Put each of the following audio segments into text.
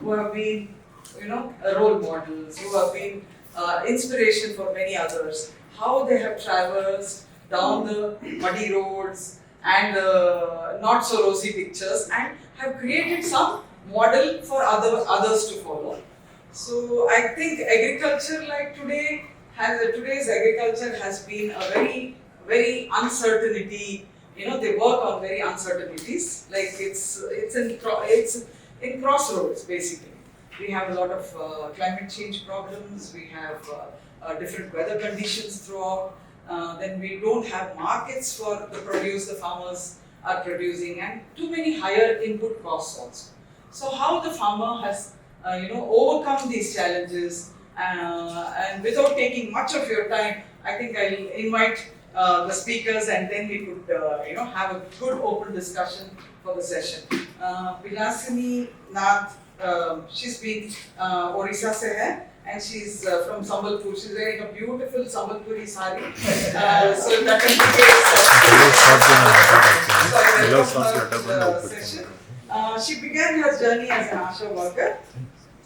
who have been, role models, who have been inspiration for many others. How they have traversed down the muddy roads and not so rosy pictures, and have created some model for others to follow. So I think agriculture like today's agriculture has been a very uncertainty. They work on very uncertainties. Like it's in crossroads basically. We have a lot of climate change problems. We have different weather conditions throughout. Then we don't have markets for the produce the farmers are producing, and too many higher input costs also. So how the farmer has overcome these challenges, and without taking much of your time, I think I'll invite the speakers, and then we could have a good open discussion for the session. Bilansini Nath, she's been Odisha se hai, and she's from Sambalpur. She's wearing a beautiful Sambalpuri sari. So that session. She began her journey as an ASHA worker,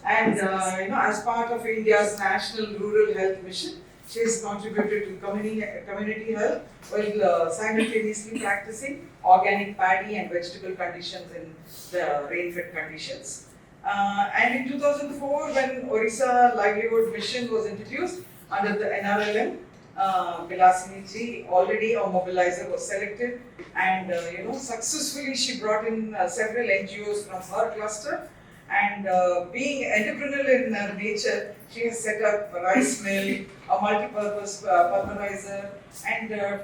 and as part of India's National Rural Health Mission, she has contributed to community health while simultaneously practicing organic paddy and vegetable conditions in the rain-fed conditions. And in 2004, when Odisha Livelihood Mission was introduced under the NRLM, Bilansini ji, already a mobilizer, was selected, and successfully she brought in several NGOs from her cluster. And being entrepreneurial in her nature, she has set up a rice mill, a multi-purpose pulverizer, and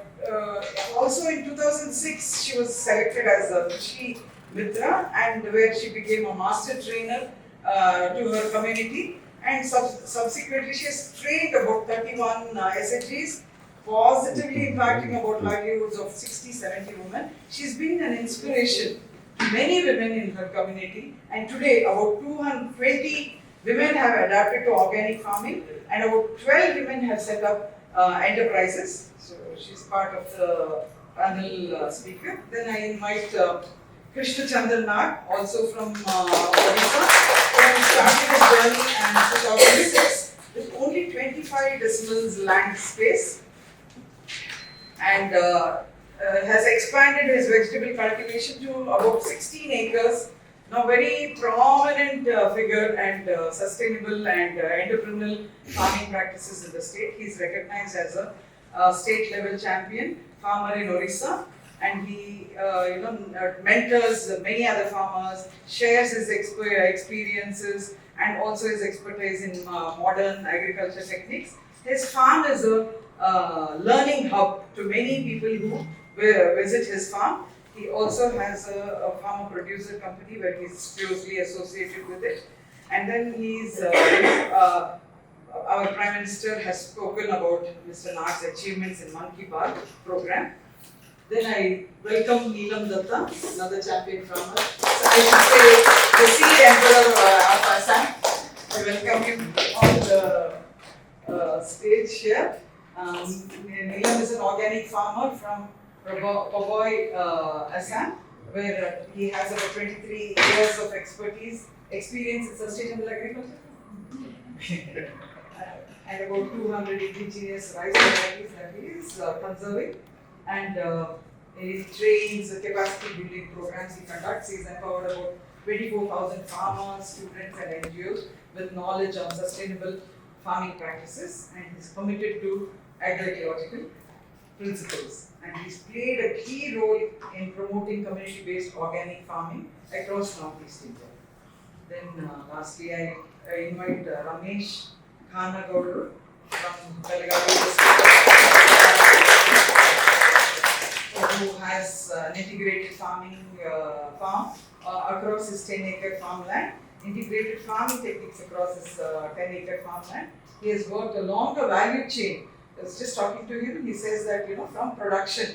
also in 2006 she was selected as a Krishi Mitra, and where she became a master trainer to her community. And subsequently she has trained about 31 SHGs, positively impacting about livelihoods of 60-70 women. She's been an inspiration to many women in her community, and today about 220 women have adapted to organic farming, and about 12 women have set up enterprises. So she's part of the panel speaker. Then I invite Krishna Chandra, also from Odisha, who started his journey in 2006 with only 25 decimals land space, and has expanded his vegetable cultivation to about 16 acres. Now, very prominent figure and sustainable and entrepreneurial farming practices in the state. He is recognized as a state-level champion farmer in Odisha, and he mentors many other farmers, shares his experiences and also his expertise in modern agriculture techniques. His farm is a learning hub to many people who visit his farm. He also has a farmer producer company where he's closely associated with it. And then our Prime Minister has spoken about Mr. Nath's achievements in Mann Ki Baat program. Then I welcome Neelam Dutta, another champion farmer. So I should say the seed emperor of Assam. I welcome him on the stage here. Neelam is an organic farmer from Paboi, Assam, where he has about 23 years of experience in sustainable agriculture. And about 200 indigenous rice varieties that he is conserving. And he trains capacity building programs he conducts. He's empowered about 24,000 farmers, students and NGOs with knowledge on sustainable farming practices, and he's committed to agroecological principles. And he's played a key role in promoting community-based organic farming across Northeast India. Then lastly, I invite Ramesh Khangoudar from Belagavi, who has an integrated farming farm across his 10-acre farmland, integrated farming techniques across his 10-acre farmland. He has worked along the value chain. I was just talking to him, he says that from production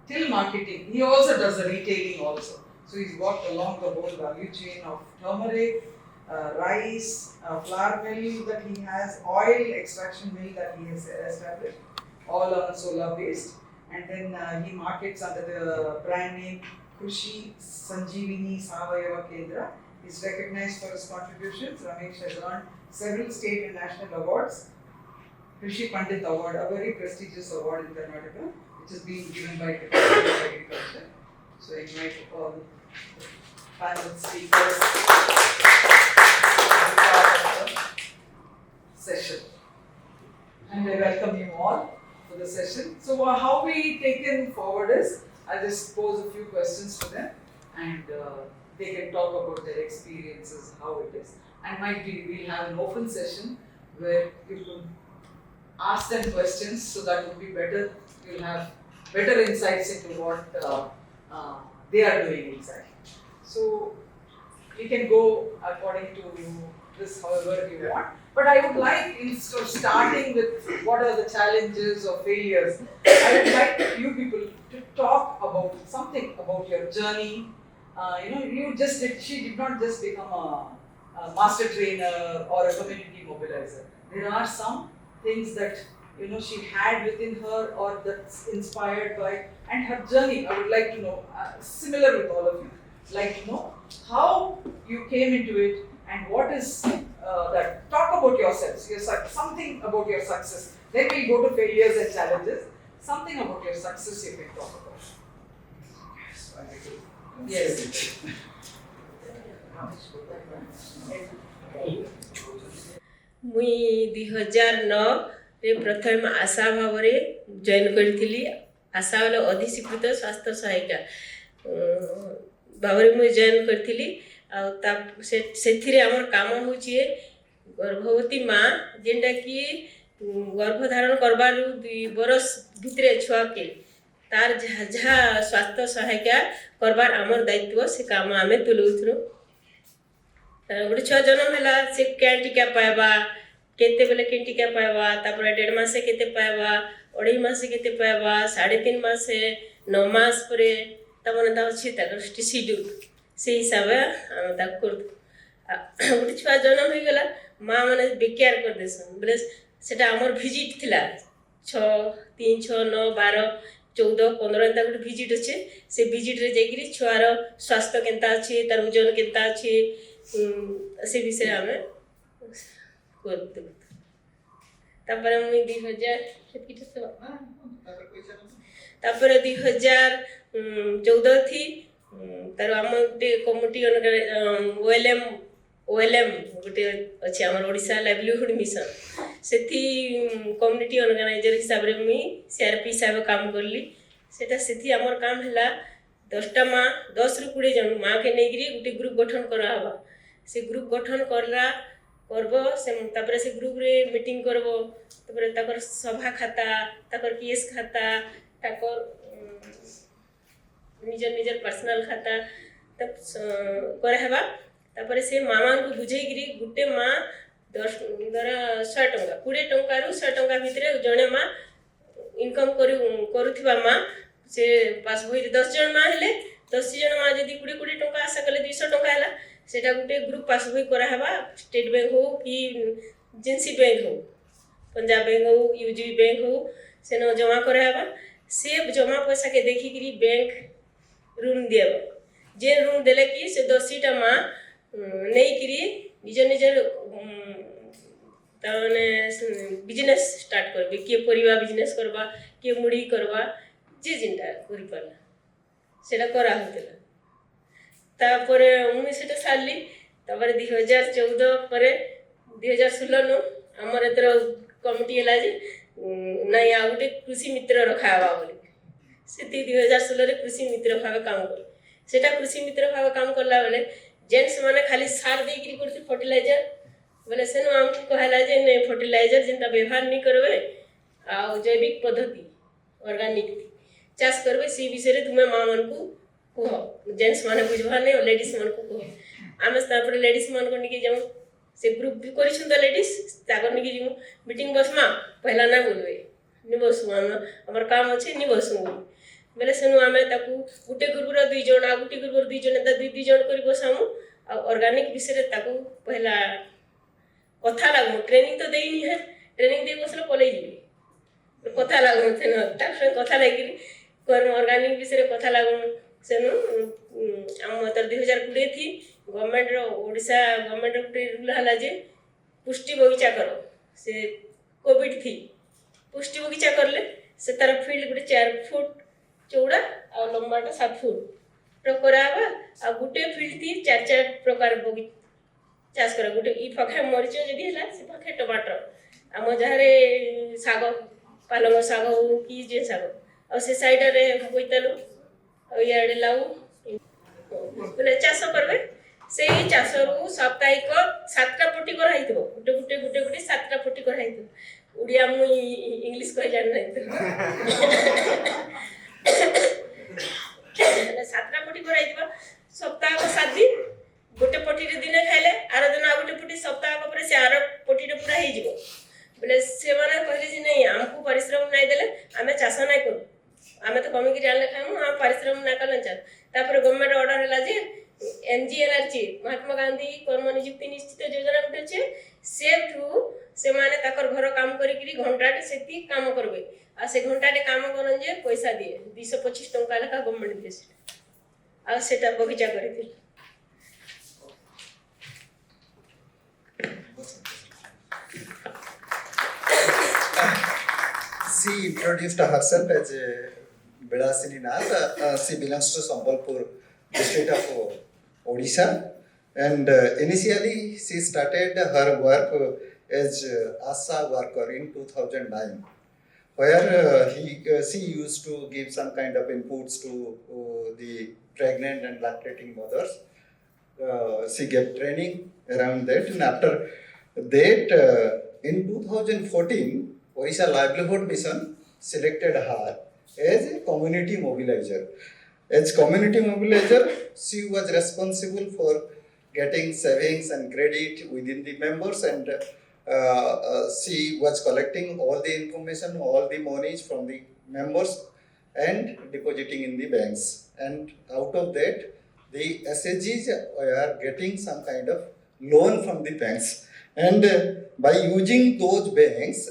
till marketing, he also does the retailing also. So he's worked along the whole value chain of turmeric, rice, flour mill that he has, oil extraction mill that he has established, all on solar based. And then he markets under the brand name Krushi Sanjeevini Savayava Kendra. He's recognized for his contributions. Ramesh has earned several state and national awards. Krishi Pandit Award, a very prestigious award in Karnataka, which is being given by Department of Agriculture. So I invite all panel speakers to be part of the session. And I welcome you all for the session. So how we taken forward is, I'll just pose a few questions to them and they can talk about their experiences, how it is. And might be, we'll have an open session where you can ask them questions, so that would be better. You'll have better insights into what they are doing exactly. So you can go according to this however you want. But I would like, instead of starting with what are the challenges or failures, I would like you people to talk about something about your journey. She did not just become a master trainer or a community mobilizer. There are some things that she had within her or that's inspired by, and her journey. I would like to know, similar with all of you, like to know how you came into it and what is that. Talk about yourselves, something about your success. Then we'll go to failures and challenges. Something about your success you can talk about. Yes. मुई 2009 रे प्रथम आशा भाव join करी। आशा वाला अधिस्वीकृत स्वास्थ्य सहायिका भाव मुझे जॉइन करी। से आमर काम हूँ गर्भवती माँ जेनटा कि गर्भधारण करबार 2 बरस भितर छुआ के तार जहाँ स्वास्थ्य सहायिका करबार आमर दायित्व से काम आम तुलाऊँ। गोटे छुआ जन्म है से क्या टीका पाइबा केते बेले के टीका पाइबा तापर 1.5 मासे केते पाइबा 2.5 मासे केते पाइबा 3.5 मासे 9 मास परे तमन ता अछि ताकर शेड्यूल से हिसाब हम ता कर गोटे छुआ जन्म हो गला माँ माने बेकार कर देसन बोले सेटा हमर विजिट थिला 6 3 6 9 12 14 15 एंता गोटे विजिट अच्छे से विजिट रे जाइकरी छुआर स्वास्थ्य केनता अछि तार ओजन केनता अछि से विषय हमें करते तापर मुई 2000 तापर 2014 थी तार हम गोटे कमिटी ओएलएम गोटे अच्छे आम ओडिशा लाइवलीहुड मिशन से कम्युनिटी ऑर्गेनाइजर हिसाब रे मुई सीआरपी हिसाब काम करली। सेटा से आमर काम है 10टा माँ 10 रु 20 जन माँ के नहीं गोटे ग्रुप गठन करावा। से ग्रुप गठन करला करबो से तापर से ग्रुप रे मीटिंग करबो तापर ताकर सभा खाता ताकर केस खाता ताकर निजर पर्सनल खाता तब करहबा। तापर से मामा को बुझेगिरी गुटे माँ 10 द्वारा 100 टंका 20 टंका रु 100 टंका भितर जणे माँ इनकम करुथिबा माँ से पास भई 10 जन माँ हेले 10 जन माँ जदी 20 टंका आशा कले 200 टंका हैला सेटा गुटे ग्रुप पास भई कराहबा। स्टेट बैंक हो कि एजेंसी बैंक हो पंजाब बैंक हो यूजीबी बैंक हो से न जमा कराहबा। से जमा पैसा के देखिकरी बैंक ऋण देबा जे ऋण देले कि से 10टा माँ नहीं करी निजर ताने बिजनेस स्टार्ट करबे के परिवा बिजनेस करबा के मुड़ी करबा जे जिनटा करि परला सेटा करा होतला। तापरे मुई सेटा सारली तापरे 2014 परे 2016 नो हमर एतर कमिटी हला जे नाही आ गोटे कृषि मित्र रखावा बोली से 2016 रे कृषि मित्र भाव काम कर। सेटा कृषि मित्र भाव काम करला बेले जेंट्स माने खाली सार देकरी करथि फर्टिलाइजर बोले सेनो हमको कहला जे नै फर्टिलाइजर जिनता व्यवहार नहीं करबे आ जैविक पद्धति ऑर्गेनिक चाष करबे से विषय रे तुमे मां मन को कह जेंट्स माने बुझबा नै लेडीज मन को कह आमे तापर लेडीज मन को निके जाऊ से ग्रुप भी करिछन त लेडीज ताकर निके जाऊ मीटिंग बसमा पहला ना बोलबे नि बसु हमर काम अछि नि बसु बोले सेनु आमे ताकू गुटे ग्रुप रो 2 जण आ गुटे ग्रुप रो 2 जण ता 2 जण करी बसामु आ ऑर्गेनिक विषय रे ताकू पहला कथा लागो ट्रेनिंग तो देई नि है ट्रेनिंग दे बसलो कॉलेज भी कथा लागो थे न ता कथा लागिली कर्म ऑर्गेनिक विषय रे कथा लागो सेनु आम तर 2020 थी गवर्नमेंट रो ओडिशा गवर्नमेंट रो रूल हला जे पुष्टि बगीचा करो से कोविड थी पुष्टि बगीचा करले से तार फील्ड गुटे 4 फुट चौड़ा आ लंबाटा 7 फुट रो करावा आ गुटे फील्ड थी 4 प्रकार बगीचा चाष कर गुटे ई पखे मरीच जदि हला से पखे टमाटर आम जहारे साग पालंग साग हो कि जे साग आ से साइड रे बोइतालु आ याडे लाउ बोले चाष करबे से चाष रु साप्ताहिक 7टा पट्टी कर हाइतबो गुटे 7टा पट्टी कर हाइतबो उड़िया मु इंग्लिश कह जान नै तो 7टा पट्टी कर हाइतबो सप्ताह को 7 दिन गोटे पट्टी रे दिन खाइले आरो दिन आ गोटे पट्टी सप्ताह पर से आरो पट्टी रे पूरा हे जिवो बोले से माने कहले जे नहीं हमको परिश्रम नहीं देले हमें चाष नहीं करू हमें तो कमी के जानले खामु हम परिश्रम ना करलन चाल तापर गवर्नमेंट ऑर्डर हला जे एमजीएनआरजी महात्मा गांधी कर्म नियुक्ति निश्चित योजना गुटे छे से थ्रू से माने ताकर घर काम करी करी घंटाटे सेती काम करबे आ से घंटाटे काम करन जे पैसा दिए 225 टंका लेखा गवर्नमेंट दिए आ सेटा बगीचा करिथिल She introduced herself as Bilansini Nath. She belongs to Sambalpur district of Odisha, and initially she started her work as ASA worker in 2009, where she used to give some kind of inputs to the pregnant and lactating mothers. She gave training around that, and after that, in 2014. Odisha Livelihood Mission selected her as a community mobilizer. As community mobilizer, she was responsible for getting savings and credit within the members, and she was collecting all the information, all the monies from the members and depositing in the banks. And out of that, the SHGs are getting some kind of loan from the banks. And by using those banks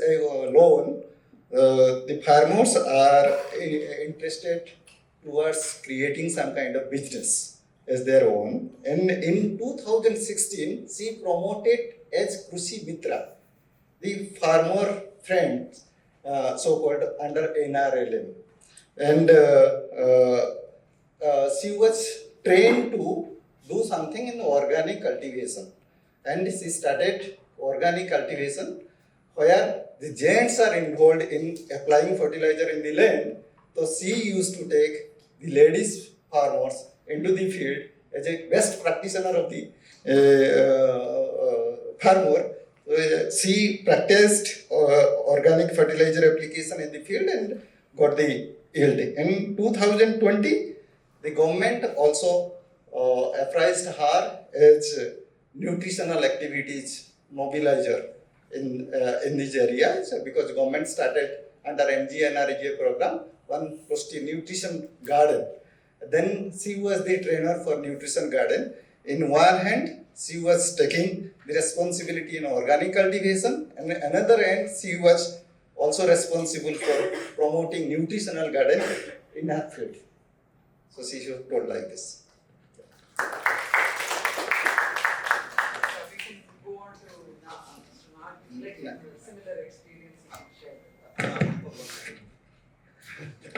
loan, the farmers are interested towards creating some kind of business as their own. And in 2016, she promoted as Krushi Mitra, the farmer friend, so-called under NRLM. And she was trained to do something in organic cultivation. And she started organic cultivation, where the gents are involved in applying fertilizer in the land. So she used to take the ladies farmers into the field as a best practitioner of the farmer. She practiced organic fertilizer application in the field and got the yield. In 2020, the government also appraised her as nutritional activities mobilizer in these areas, because government started under MGNRGA program one nutrition garden. Then she was the trainer for nutrition garden. In one hand, she was taking the responsibility in organic cultivation, and another hand, she was also responsible for promoting nutritional garden in her field. So she told like this.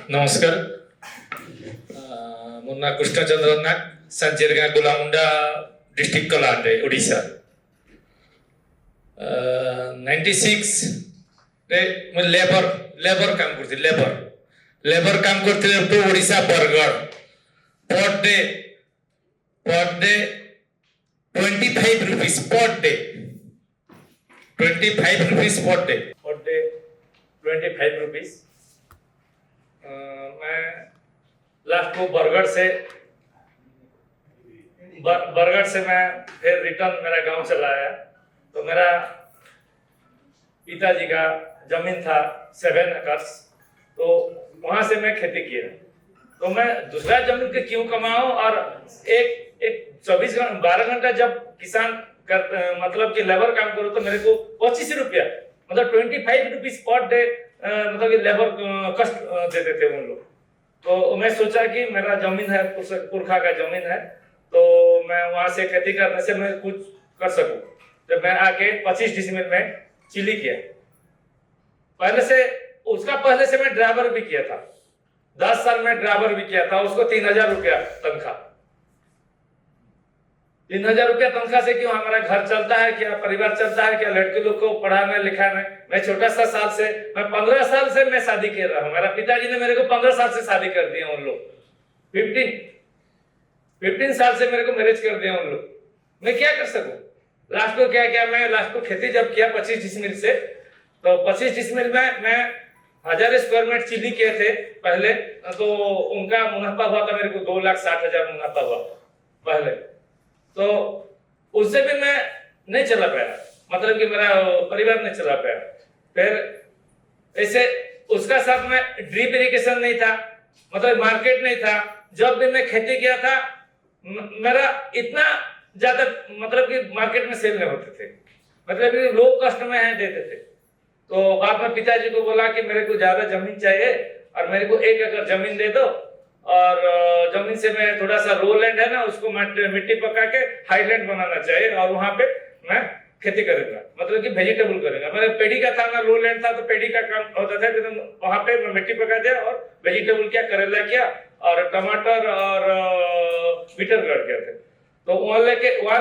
नमस्कार मो ना कृष्ण चंद्र नाथ संचेरगा गुलामुंडा district Kalahandi Odisha 96 रे मु labour काम करथि labour काम करथि तो Odisha Bargarh per day 25 rupees per day 25 rupees per day 25 rupees मैं लास्ट को बरगढ़ से मैं फिर रिटर्न मेरा गांव चला आया। तो मेरा पिताजी का जमीन था 7 एकर्स, तो वहां से मैं खेती किया। तो मैं दूसरा जमीन के क्यों कमाऊं और एक 12 घंटा जब किसान मतलब कि लेबर काम करो तो मेरे को 25 रुपया मतलब 25 रुपीज पर डे मतलब कि लेबर कष्ट देते थे उन लोग। तो मैं सोचा कि मेरा जमीन है, पुरखा का जमीन है, तो मैं वहां से खेती करने से मैं कुछ कर सकूं। तो मैं आके 25 डिसमिल में चिली किया। पहले से मैं ड्राइवर भी किया था, 10 साल में ड्राइवर भी किया था। उसको 3000 रुपया तनख्वाह। 3000 रुपया तनख्वाह से क्यों हमारा घर चलता है क्या, परिवार चलता है क्या, लड़के लोग को पढ़ाना लिखाना। मैं छोटा सा साल से, मैं 15 साल से मैं शादी कर रहा हूँ। मेरा पिताजी ने मेरे को 15 साल से शादी कर दिया। उन लोग 15 साल से मेरे को मैरिज कर दिया उन लोग। मैं क्या कर सकूं? लास्ट को क्या किया, मैं लास्ट को खेती जब किया 25 डिसमिल से, तो 25 डिसमिल में मैं 1000 स्क्वायर मीटर चिली किए थे पहले। तो उनका मुनाफा हुआ था मेरे को 2,60,000 मुनाफा हुआ पहले। तो उससे भी मैं नहीं चला पाया, मतलब कि मेरा परिवार नहीं चला पाया। फिर ऐसे उसका साथ में ड्रिप इरिगेशन नहीं था, मतलब मार्केट नहीं था। जब भी मैं खेती किया था मेरा इतना ज्यादा, मतलब कि मार्केट में सेल नहीं होते थे, मतलब कि लो कॉस्ट में है देते थे। तो बाद में पिताजी को बोला कि मेरे को ज्यादा जमीन चाहिए और मेरे को 1 एकड़ जमीन दे दो, और जमीन से मैं थोड़ा सा लो लैंड है ना, उसको मिट्टी पका के हाईलैंड बनाना चाहिए और वहां पे मैं खेती करूंगा, मतलब कि वेजिटेबल करूंगा। मेरा पेड़ी का था ना, लो लैंड था, तो पेड़ी का काम होता था। तो वहां पे मैं मिट्टी पका दिया और वेजिटेबल किया, करेला किया और टमाटर और बीटर गार्ड किया थे। तो वहां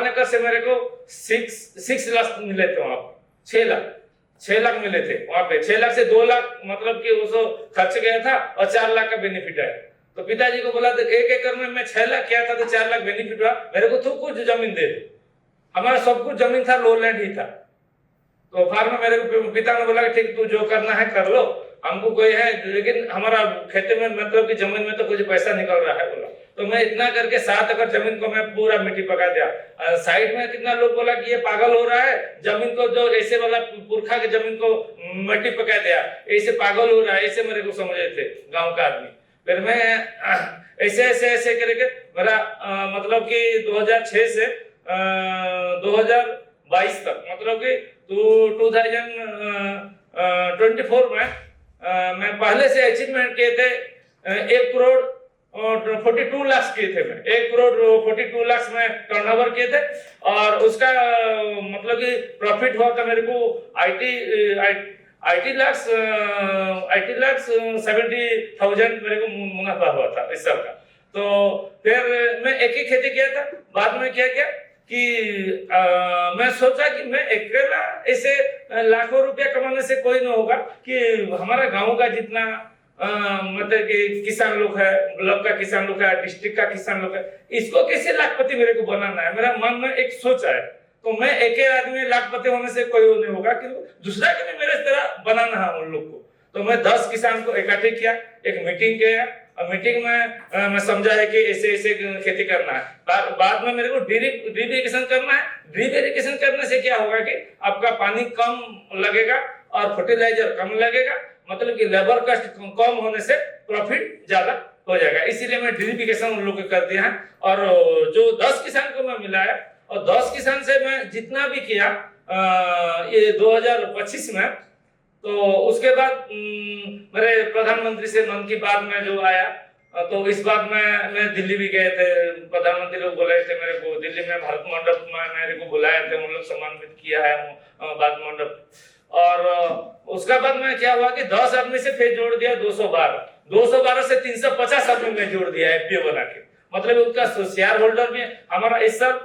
लेकर से मेरे को 6 लाख मिले थे वहां पर। 6 लाख मिले थे वहां पे। 6 लाख से 2 लाख मतलब कि उसको खर्च गया था और 4 लाख का बेनिफिट आया। तो पिताजी को बोला, 1 एकड़ में मैं 6 लाख किया था तो 4 लाख बेनिफिट हुआ, मेरे को तो कुछ जमीन दे दो। हमारा सब कुछ जमीन था, लो लैंड ही था। तो फार्म मेरे को पिता ने बोला कि ठीक, तू जो करना है कर लो, हमको कोई है, लेकिन हमारा खेती में मतलब कि जमीन में तो कुछ पैसा निकल रहा है बोला। तो मैं इतना करके 7 एकड़ जमीन को मैं पूरा मिट्टी पका दिया। साइड में कितना लोग बोला कि ये पागल हो रहा है, जमीन को जो ऐसे वाला पुरखा के जमीन को मिट्टी पका दिया, ऐसे पागल हो रहा है, ऐसे मेरे को समझे थे गांव का आदमी। फिर मैं ऐसे करके मेरा मतलब कि 2006 से 2022 तक, मतलब कि 2024 में मैं पहले से अचीवमेंट किए थे 1 करोड़ और 42 लाख किए थे। मैं 1 करोड़ 42 लाख में टर्नओवर किए थे और उसका मतलब कि प्रॉफिट हुआ था मेरे को 80 लाख 70,000 मेरे को मुनाफा हुआ था इस साल का। तो फिर मैं एक ही खेती किया था। बाद में क्या किया कि मैं सोचा कि मैं अकेला ऐसे लाखों रुपया कमाने से कोई नहीं होगा, कि हमारा गांव का जितना मतलब कि किसान लोग है, ब्लॉक का किसान लोग है, डिस्ट्रिक्ट का किसान लोग है, इसको कैसे लाखपति मेरे को बनाना है। मेरा मन में एक सोच है, तो मैं एक ही आदमी लाखपति होने से कोई नहीं होगा, कि दूसरा के भी मेरे तरह बनाना है उन लोग को। तो मैं 10 किसान को इकट्ठे किया, एक मीटिंग किया और मीटिंग में मैं समझा है कि ऐसे ऐसे खेती करना है। बाद में मेरे को ड्रिप इरिगेशन करना है। ड्रिप इरिगेशन करने से क्या होगा कि आपका पानी कम लगेगा और फर्टिलाइजर कम लगेगा, मतलब कि लेबर कॉस्ट कम होने से प्रॉफिट ज्यादा हो जाएगा। इसीलिए मैं ड्रिप इरिगेशन उन लोग को कर दिया है। और जो 10 किसान को मैं मिला है, और 10 किसान से मैं जितना भी किया ये 2025 में, तो उसके बाद मेरे प्रधानमंत्री से मन की बात में जो आया, तो इस बात में मैं दिल्ली भी गए थे। प्रधानमंत्री लोग बुलाए थे मेरे को दिल्ली में, भारत मंडप में मेरे को बुलाए थे, उन लोग सम्मानित किया है भारत मंडप। और उसका बाद में क्या हुआ कि 10 आदमी से फिर जोड़ दिया 212 से 350 आदमी में जोड़ दिया एफपीओ बना के। मतलब उसका शेयर होल्डर में हमारा इस साल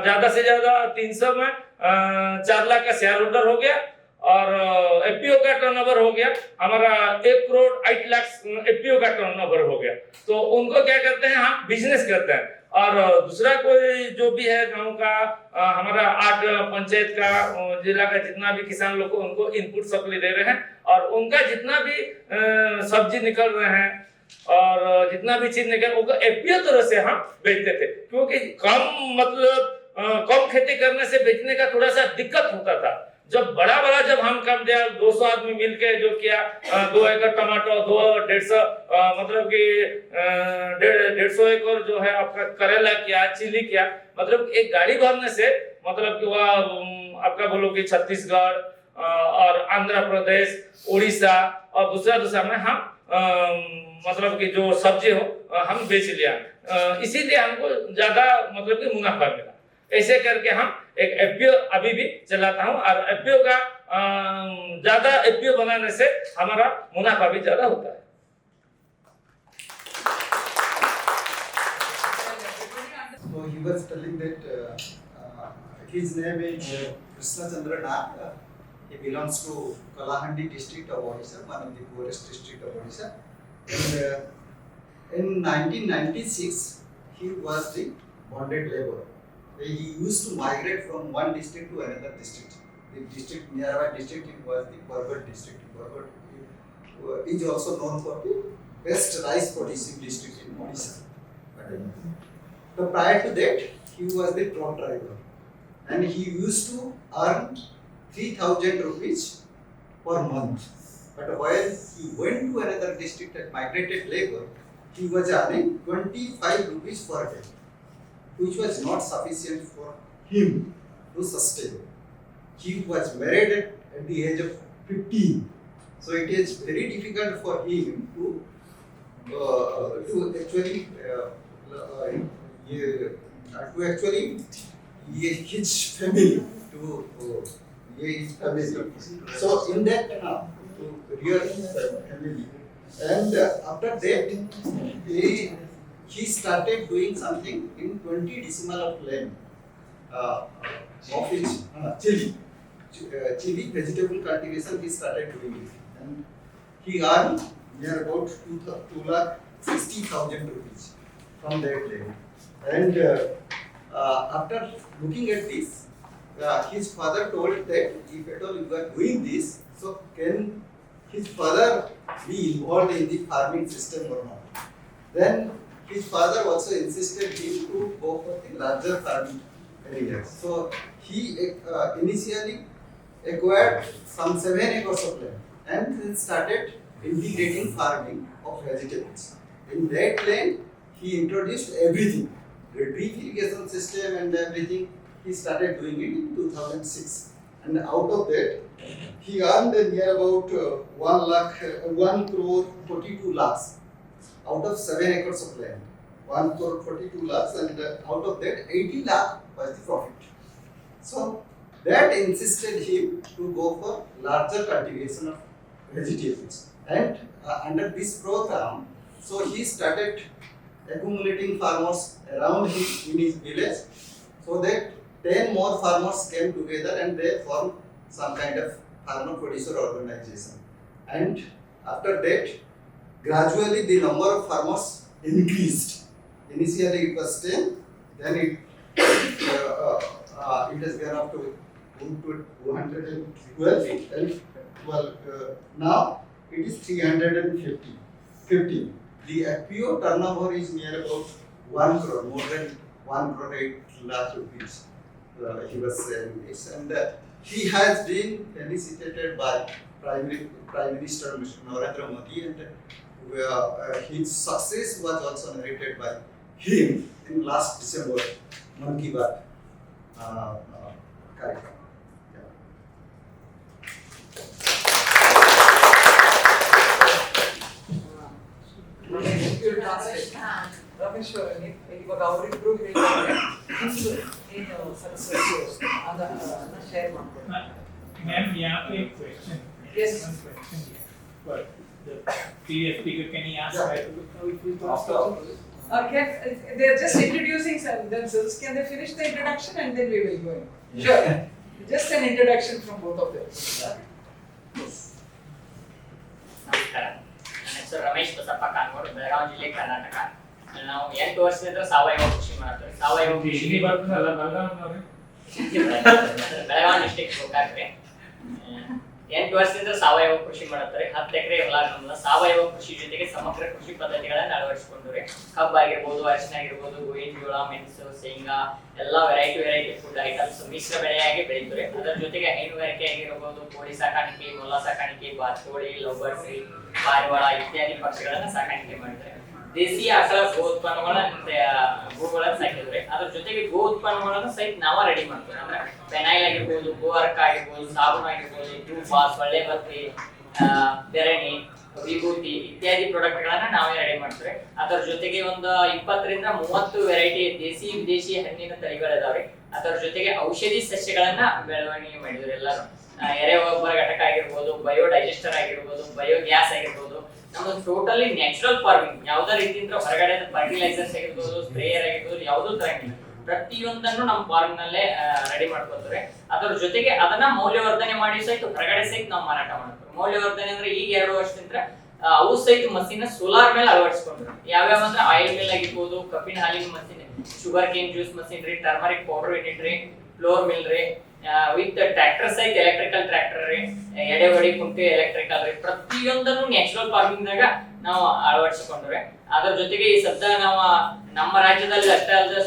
ज्यादा से ज्यादा 300 में 4 लाख का शेयर होल्डर हो गया और एफपीओ का टर्नओवर हो गया हमारा 1 करोड़ 8 लाख एफपीओ का टर्नओवर हो गया। तो उनको क्या करते हैं, हम बिजनेस करते हैं। और दूसरा कोई जो भी है गांव का, हमारा 8 पंचायत का, जिला का जितना भी किसान लोग को, उनको इनपुट सप्लाई दे रहे हैं और उनका जितना भी सब्जी निकल रहे हैं और जितना भी चीज निकल, उनको एफपीओ तरह से हम बेचते थे। क्योंकि कम खेती करने से बेचने का थोड़ा सा दिक्कत होता था। जब बड़ा जब हम काम दिया 200 आदमी मिलके जो किया, 2 एकड़ टमाटर, 2-150 मतलब कि 150 एकड़ जो है आपका करेला किया, चिली किया, मतलब एक गाड़ी भरने से, मतलब कि वह आपका बोलो कि छत्तीसगढ़ और आंध्र प्रदेश, उड़ीसा और दूसरा में हम मतलब कि जो सब्जी हो हम बेच लिया, इसीलिए हमको ज्यादा मतलब कि मुनाफा मिला। ऐसे करके हम एक एफपीओ अभी भी चलाता हूँ, और एफपीओ का ज्यादा एफपीओ बनाने से हमारा मुनाफा भी ज्यादा होता है। So he was telling that his name is Krishna Chandra Nath. He belongs to Kalahandi district of Odisha, one of the poorest district of Odisha. And in 1996, he was the bonded laborer. He used to migrate from one district to another district. The district, nearby district, it was the Bargat district. Bargat is also known for the best rice producing district in Odisha. So prior to that, he was the truck driver, and he used to earn 3,000 rupees per month. But when he went to another district and migrated labor, he was earning 25 rupees per day, which was not sufficient for him to sustain. He was married at the age of 15, so it is very difficult for him to actually his family to his family. So in that to rear his family, and after that he started doing something in 20 decimal of land of his chili vegetable cultivation. He started doing it, and he earned near about 2,60,000 rupees from that land. And after looking at this, his father told that if at all you are doing this, so can his father be involved in the farming system or not? Then his father also insisted him to go for the larger farming areas. So he initially acquired some 7 acres of land and then started integrating farming of vegetables. In that land, he introduced everything. The drip irrigation system and everything, he started doing it in 2006. And out of that, he earned near about 1 crore 42 lakhs out of 7 acres of land. 1 crore 42 lakhs, and out of that, 80 lakh was the profit. So that insisted him to go for larger cultivation of vegetables. And under this program, so he started accumulating farmers around him in his village, so that 10 more farmers came together and they formed some kind of farmer producer organization. And after that, gradually the number of farmers increased. Initially it was 10, then it has gone up to 212, and now it is 350. The FPO turnover is near about 1 crore, more than 1 crore 8 lakh rupees. He was selling this, and he has been felicitated by Prime Minister Mr. Narendra Modi, and his success was also narrated by him in last December Mann Ki Baat कार्यक्रम. Ramesh, ಇವಾಗ ಅವರಿಬ್ರು ಹೇಳಿದ್ದಾರೆ ಏನು success ಅದನ್ನ share ಮಾಡ್ಕೊಳ್ಳಿ. Ma'am यहाँ पे एक question Yes. But the previous speaker, can he ask Okay, they're just introducing themselves. Can they finish the introduction and then we will go in? Sure. Just an introduction from both of them. ನಮಸ್ಕಾರ, ನನ್ನ ಹೆಸರು ರಮೇಶ್ ಬಸಪ್ಪ ಕಾನ್ಗೋಡ್, ಬೆಳಗಾವಿ ಜಿಲ್ಲೆ, ಕರ್ನಾಟಕ. ನಾವು 8 ವರ್ಷದಿಂದ ಸಾವಯವ ಕೃಷಿ ಮಾಡ್ತೀವಿ. ಸಾವಯವ ಕೃಷಿ ಬೆಳಗಾವಿ ಡಿಸ್ಟ್ರಿಕ್ಟ್ ಗೋಕಾಕ್ರೆ. 8 ವರ್ಷದಿಂದ ಸಾವಯವ ಕೃಷಿ ಮಾಡುತ್ತಾರೆ. 10 ಎಕರೆ ಹೊಲ ನಮ್ಮದು. ಸಾವಯವ ಕೃಷಿ ಜೊತೆಗೆ ಸಮಗ್ರ ಕೃಷಿ ಪದ್ಧತಿಗಳನ್ನು ಅಳವಡಿಸಿಕೊಂಡ್ರೆ ಕಬ್ಬು ಆಗಿರ್ಬೋದು, ಅರಿಶಿನ ಆಗಿರ್ಬೋದು, ಗೋವಿನ ಜೋಳ, ಮೆಣಸು, ಶೇಂಗಾ ಎಲ್ಲ ವೆರೈಟಿ ಫುಡ್ ಐಟಮ್ಸ್ ಮಿಶ್ರ ಬೆಳೆಯಾಗಿ ಬೆಳೀತಾರೆ. ಅದರ ಜೊತೆಗೆ ಹೈನುಗಾರಿಕೆ ಆಗಿರಬಹುದು, ಕೋಳಿ ಸಾಕಾಣಿಕೆ, ಮೊಲ ಸಾಕಾಣಿಕೆ, ಬಾತುಕೋಳಿ, ಲವ್ಬರ್ಡ್ಸ್, ಪಾರಿವಾಳ ಇತ್ಯಾದಿ ಪಕ್ಷಿಗಳನ್ನ ಸಾಕಾಣಿಕೆ ಮಾಡ್ತಾರೆ. ದೇಸಿ ಆಕಳ ಗೋ ಉತ್ಪನ್ನಗಳನ್ನ ಗೋಗಳನ್ನ ಸಾಕಿದ್ರೆ ಅದ್ರ ಜೊತೆಗೆ ಗೋ ಉತ್ಪನ್ನಗಳನ್ನ ಸಹಿತ ನಾವ ರೆಡಿ ಮಾಡ್ತೀವಿ. ಅಂದ್ರೆ ಫೆನೈಲ್ ಆಗಿರ್ಬೋದು, ಗೋ ಅರ್ಕ ಆಗಿರ್ಬೋದು, ಸಾಬೂನು ಆಗಿರ್ಬೋದು, ಧೂಪ, ಸೊಳ್ಳೆ ಬತ್ತಿ, ಬೆರಣಿ ವಿಭೂತಿ ಇತ್ಯಾದಿ ಪ್ರಾಡಕ್ಟ್ಗಳನ್ನ ನಾವೇ ರೆಡಿ ಮಾಡ್ತೇವೆ. ಅದರ ಜೊತೆಗೆ ಒಂದು 20 ರಿಂದ 30 ವೆರೈಟಿ ದೇಸಿ ವಿದೇಶಿ ಹಣ್ಣಿನ ತಳಿಗಳಿದಾವೆ. ಅದರ ಜೊತೆಗೆ ಔಷಧಿ ಸಸ್ಯಗಳನ್ನ ಬೆಳವಣಿಗೆ ಮಾಡಿದ್ರು ಎಲ್ಲರೂ. ಎರೆಗೊಬ್ಬರ ಘಟಕ ಆಗಿರ್ಬೋದು, ಬಯೋ ಡೈಜೆಸ್ಟರ್ ಆಗಿರ್ಬೋದು, ಬಯೋ ಗ್ಯಾಸ್ ಆಗಿರ್ಬೋದು, ನಮ್ದು ಟೋಟಲಿ ನ್ಯಾಚುರಲ್ ಫಾರ್ಮಿಂಗ್. ಯಾವುದೇ ರೀತಿಯಿಂದ ಹೊರಗಡೆ ಫರ್ಟಿಲೈಸರ್ಸ್ ಆಗಿರ್ಬೋದು, ಸ್ಪ್ರೇಯರ್ ಆಗಿರ್ಬೋದು, ಯಾವುದೂ ತರಂಗಿಲ್ಲ. ಪ್ರತಿಯೊಂದನ್ನು ನಮ್ಮ ಫಾರ್ಮ್ ನಲ್ಲೇ ರೆಡಿ ಮಾಡ್ಕೊತಾರೆ. ಅದರ ಜೊತೆಗೆ ಅದನ್ನ ಮೌಲ್ಯವರ್ಧನೆ ಮಾಡಿ ಸಹಿತ ಹೊರಗಡೆ ಸಹಿತ ನಾವು ಮಾರಾಟ ಮಾಡ್ತೀವಿ. ಮೌಲ್ಯವರ್ಧನೆ ಅಂದ್ರೆ ಈಗ 2 ವರ್ಷದಿಂದ ಅವು ಸಹಿತ ಮಷೀನ್ ಸೋಲಾರ್ ಮೇಲೆ ಅಳವಡಿಸ್ಕೊಂಡ್ರು. ಯಾವ್ಯಾವ ಅಂದ್ರೆ ಆಯಿಲ್ ಮಿಲ್ ಆಗಿರ್ಬೋದು, ಕಬ್ಬಿನ ಹಾಲಿನ machine, sugar cane juice machine ರೀ, ಟರ್ಮರಿಕ್ ಪೌಡರ್ ಯೂನಿಟ್ ರೀ, ಫ್ಲೋರ್ ಮಿಲ್ ರೀ, ವಿತ್ ಟ್ರ್ಯಾಕ್ಟರ್ ಸಹಿತ ಎಲೆಕ್ಟ್ರಿಕಲ್ ಟ್ರ್ಯಾಕ್ಟರ್ ರೀ, ಎಡೆವಡಿ ಕುಂಟೆ ಎಲೆಕ್ಟ್ರಿಕಲ್ ರೀ, ಪ್ರತಿಯೊಂದನ್ನು ನ್ಯಾಚುರಲ್ ಫಾರ್ಮಿಂಗ್ ನಾಗ ನಾವು ಅಳವಡಿಸಿಕೊಂಡ್ರೆ. ಅದರ ಜೊತೆಗೆ ಈ ಸದ್ಯ ನಾವು ನಮ್ಮ ರಾಜ್ಯದಲ್ಲಿ ಅಷ್ಟೇ ಅಲ್ಲದೆ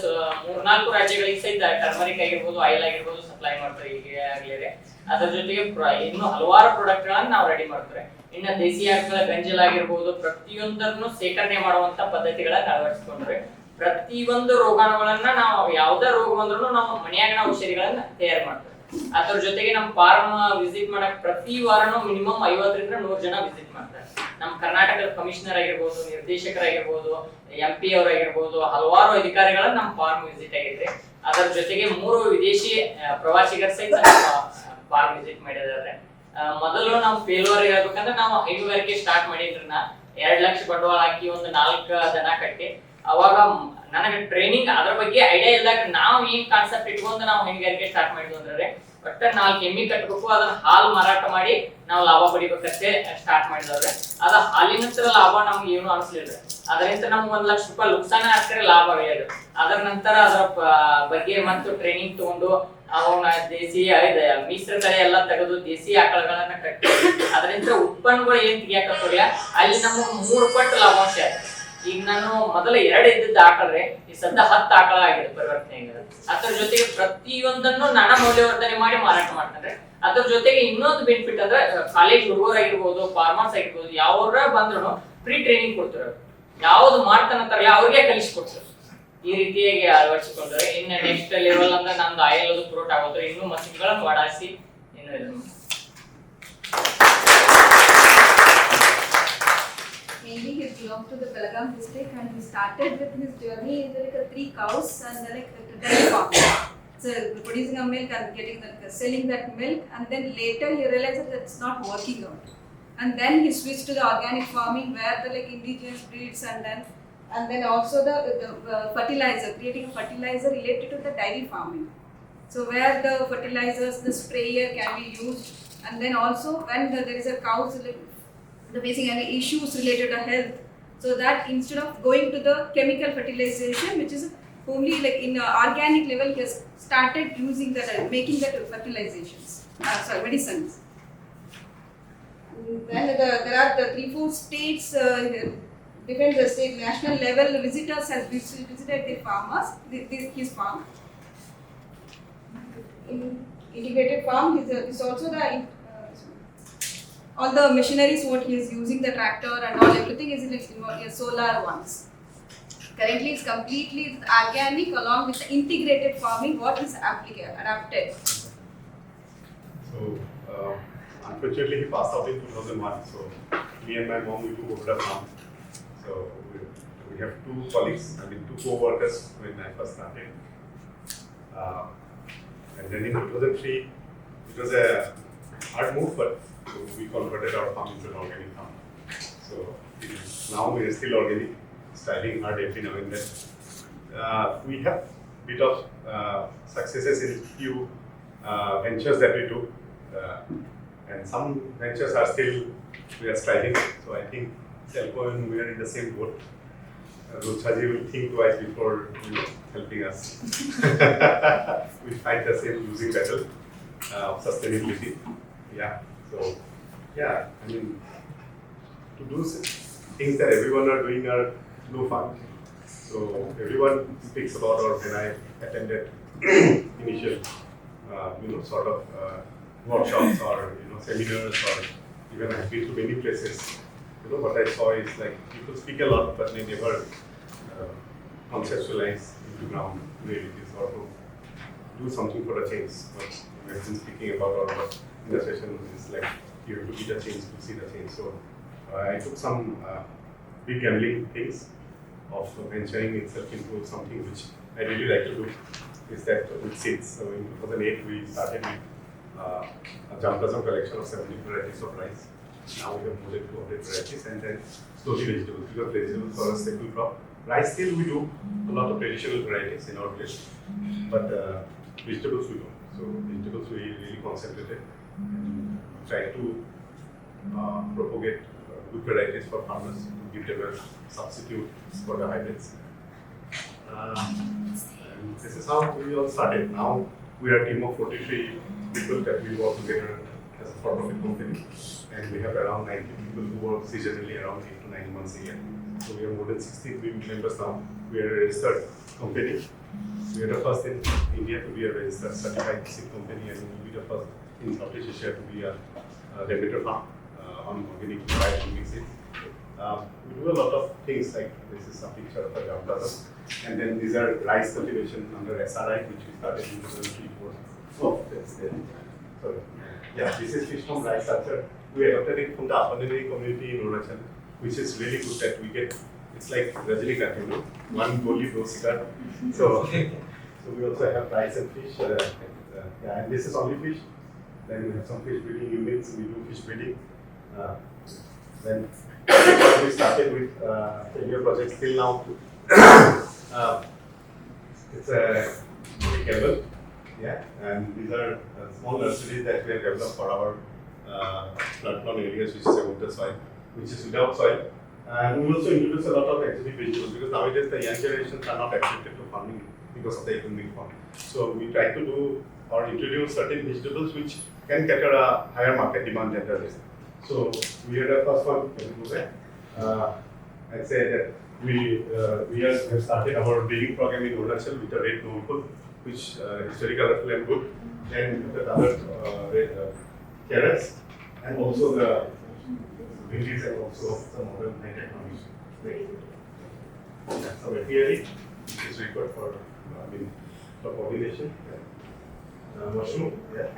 3-4 ರಾಜ್ಯಗಳಿಗೆ ಸಹಿತ ಟರ್ಮರಿಕ್ ಆಗಿರ್ಬೋದು, ಆಯಿಲ್ ಆಗಿರ್ಬೋದು ಸಪ್ಲೈ ಮಾಡ್ತಾರೆ ಈಗಾಗಲೇ. ಅದರ ಜೊತೆಗೆ ಇನ್ನು ಹಲವಾರು ಪ್ರಾಡಕ್ಟ್ ಗಳನ್ನ ನಾವು ರೆಡಿ ಮಾಡ್ತಾರೆ. ಇನ್ನು ದೇಸಿ ಆಕಳ ಗಂಜಲ್ ಆಗಿರ್ಬೋದು, ಪ್ರತಿಯೊಂದನ್ನು ಸೇಕರಣೆ ಮಾಡುವಂತ ಪದ್ಧತಿಗಳನ್ನ ಅಳವಡಿಸಿಕೊಂಡ್ರೆ ಪ್ರತಿಯೊಂದು ರೋಗಾಣುಗಳನ್ನ ನಾವು ಯಾವುದೇ ರೋಗ ಬಂದ್ರು ನಾವು ಮನೆಯಾಗಿನ ಔಷಧಿಗಳನ್ನ ತಯಾರು ಮಾಡ್ತೇವೆ. ಅದರ ಜೊತೆಗೆ ನಮ್ಮ ಫಾರ್ಮ್ ವಿಸಿಟ್ ಮಾಡಕ್ ಪ್ರತಿ ವಾರನೂ ಮಿನಿಮಮ್ 50 ರಿಂದ 100 ಜನ ವಿಸಿಟ್ ಮಾಡ್ತಾರೆ. ನಮ್ಮ ಕರ್ನಾಟಕದ ಕಮಿಷನರ್ ಆಗಿರ್ಬೋದು, ನಿರ್ದೇಶಕರಾಗಿರ್ಬೋದು, MP ಅವರಾಗಿರ್ಬೋದು, ಹಲವಾರು ಅಧಿಕಾರಿಗಳನ್ನ ನಮ್ಮ ಫಾರ್ಮ್ ವಿಸಿಟ್ ಆಗಿದ್ರೆ. ಅದರ ಜೊತೆಗೆ 3 ವಿದೇಶಿ ಪ್ರವಾಸಿಗರ ಸಹಿತ ಫಾರ್ಮ್ ವಿಸಿಟ್ ಮಾಡಿದ್ದಾರೆ. ಮೊದಲು ನಾವು ಫೇಲ್ಯೂರ್ ಹೇಳ್ಬೇಕಂದ್ರೆ ನಾವು ಹೈನುಗಾರಿಕೆ ಸ್ಟಾರ್ಟ್ ಮಾಡಿದ್ರನ್ನ 2 ಲಕ್ಷ ಬಂಡವಾಳ ಹಾಕಿ ಒಂದು 4 ದನ ಕಟ್ಟಿ, ಅವಾಗ ನನಗೆ ಟ್ರೈನಿಂಗ್ ಅದ್ರ ಬಗ್ಗೆ ಐಡಿಯಾ ಇಲ್ದಾಗ ನಾವು ಏನ್ ಕಾನ್ಸೆಪ್ಟ್ ಇಟ್ಕೊಂಡು ನಾವು ಹೈನುಗಾರಿಕೆ ಸ್ಟಾರ್ಟ್ ಮಾಡಿದ್ವಿ ಅಂದ್ರೆ ಒಟ್ಟ 4 ಎಮ್ಮಿ ಕಟ್ಟಬೇಕು, ಅದನ್ನ ಹಾಲು ಮಾರಾಟ ಮಾಡಿ ನಾವು ಲಾಭ ಪಡಿಬೇಕಂತೆ ಸ್ಟಾರ್ಟ್ ಮಾಡಿದವ್ರೆ. ಅದ ಹಾಲಿನಂತರ ಲಾಭ ನಮ್ಗೆ ಏನು ಅನಿಸ್ಲಿಲ್ಲ. ಅದರಿಂದ ನಮ್ಗೆ 1 ಲಕ್ಷ ರೂಪಾಯಿ ನುಕ್ಸಾನ ಆಗ್ತಾರೆ, ಲಾಭ ಬೆಳೆಯೋದು. ಅದರ ನಂತರ ಅದರ ಬಗ್ಗೆ ಮತ್ತು ಟ್ರೈನಿಂಗ್ ತಗೊಂಡು ಅವನ ದೇಸಿ ಮಿಶ್ರ ತಳಿ ಎಲ್ಲ ತೆಗೆದು ದೇಸಿ ಆಕಳಗಳನ್ನ ಕಟ್ಟಿ ಅದರಿಂದ ಉತ್ಪನ್ನಗಳು ಏನ್ ತೆಗಿಯಾಕತ್ತವ್ರ ಅಲ್ಲಿ ನಮ್ಗೆ 3 ಪಟ್ಟು ಲಾಭಾಂಶ ಆಯ್ತು. ಈಗ ನಾನು ಮೊದಲ 2 ಇದ್ದಿದ್ದ ಆಕಳ್ರೆ ಈ ಸದ್ಯ 10 ಆಕಳ ಆಗಿದೆ ಪರಿವರ್ತನೆ ಆಗಿದೆ. ಅದರ ಜೊತೆಗೆ ಪ್ರತಿಯೊಂದನ್ನು ನಾನ ಮೌಲ್ಯವರ್ಧನೆ ಮಾಡಿ ಮಾರಾಟ ಮಾಡ್ತಾರೆ. ಅದ್ರ ಜೊತೆಗೆ ಇನ್ನೊಂದು ಬೆನಿಫಿಟ್ ಅಂದ್ರೆ ಕಾಲೇಜ್ ಹುಡುಗರು ಆಗಿರ್ಬೋದು, ಫಾರ್ಮರ್ಸ್ ಆಗಿರ್ಬೋದು, ಯಾವ್ರ ಬಂದ್ರು ಫ್ರೀ ಟ್ರೈನಿಂಗ್ ಕೊಡ್ತಾರೆ. ಯಾವ್ದು ಮಾಡ್ತಾನಂತಾರಲ್ಲ ಅವ್ರಿಗೆ ಕಲಿಸ್ಕೊಡ್ತಾರೆ. ಈ ರೀತಿಯಾಗಿ ಅಳವಡಿಸಿಕೊಂಡ್ರೆ ಇನ್ನು ನೆಕ್ಸ್ಟ್ ಲೆವೆಲ್ ಅಂದ್ರೆ ನಮ್ದು ಆಯಿಲ್ ಅದು ಪ್ರೋಟ್ ಆಗೋದ್ರೆ ಇನ್ನೂ ಮಷಿನ್ಗಳನ್ನು ಓಡಾಡಿಸಿ ಇನ್ನು Mainly he belonged to the Belagavi district and he started with his journey in like 3 cows and like a dairy farm. So producing a milk and getting selling that milk, and then later he realized that it's not working out. And then he switched to the organic farming where the like indigenous breeds and then also the fertilizer, creating a fertilizer related to the dairy farming. So where the fertilizers, the sprayer can be used, and then also when there is a cow's the basic issues related to health, so that instead of going to the chemical fertilization, which is only like in organic level, he has started using that, making that fertilizations, medicines. Then there are the 3-4 states, different state, national level visitors has visited the farmers, his farm. In integrated farm, is also the all the machineries what he is using, the tractor and all, everything is in solar ones. Currently it's completely organic along with the integrated farming what is adapted. So unfortunately he passed out in 2001, so me and my mom we took over the farm. So we have 2 colleagues, 2 co-workers when I first started. And then in 2003 it was a hard move, but we converted our farm into an organic farm. So now we are still organic, striving hard every now and then. We have bit of successes in few ventures that we do, and some ventures are still we are striving. So I think Selco and we are in the same boat. Rochaji will think twice before helping us. We fight the same losing battle of sustainability. Yeah. So, yeah, I mean, to do things that everyone are doing are no fun. So, everyone speaks about, or when I attended initial, sort of workshops or, seminars, or even I've been to many places, what I saw is like people speak a lot, but they never conceptualize into ground realities or to do something for a change. What we've been speaking about or what in the session is like you have to be the change to see the change. So I took some big gambling things of venturing itself into something which I really like to do, is that with seeds. So in 2008 we started with a Jampasam collection of 70 varieties of rice. Now we have moved it to 100 varieties, and then slowly vegetables, because vegetables are a staple crop. Rice still we do a lot of traditional varieties in our village, but vegetables we don't. So vegetables we really concentrated and try to propagate good varieties for farmers to give them a substitute for the hybrids. And this is how we all started. Now we are a team of 43 people that we work together as a for-profit company, and we have around 90 people who work seasonally around 8 to 9 months a year. So we have more than 60 members now. We are a registered company. We are the first in India to be a registered certified seed company, and we will be the first in Southeast Asia to be a remitter farm on organic biodynamic seeds. We do a lot of things, like this is a picture of a Jampasam, and then these are rice cultivation under SRI, which we started in 2003. Oh, that's there. Sorry. Yeah, this is fish from rice culture. We adopted it from the Apandari community in Odisha, which is really good that we get. It's like Rajinikanth, you know, one goli, do sikar. So we also have rice and fish. Yeah, and this is only fish. Then we have some fish breeding units. We do fish breeding. Then we started with failure projects till now. It's a cable. Yeah, and these are small nurseries that we have developed for our plant areas, which is a winter soil, which is without soil. And we also introduce a lot of exotic vegetables, because nowadays the young generations are not accepted to farming because of the economic form. So we try to do or introduce certain vegetables which can cater a higher market demand than the rest. So we are the first one to do that. I'd say that we have started our breeding program in Arunachal with the red nulpul, which is very colorful and good. Then the other carrots, and also the veggies, and also some other high technology. So apiary, which is required for for pollination. Mushroom, yeah.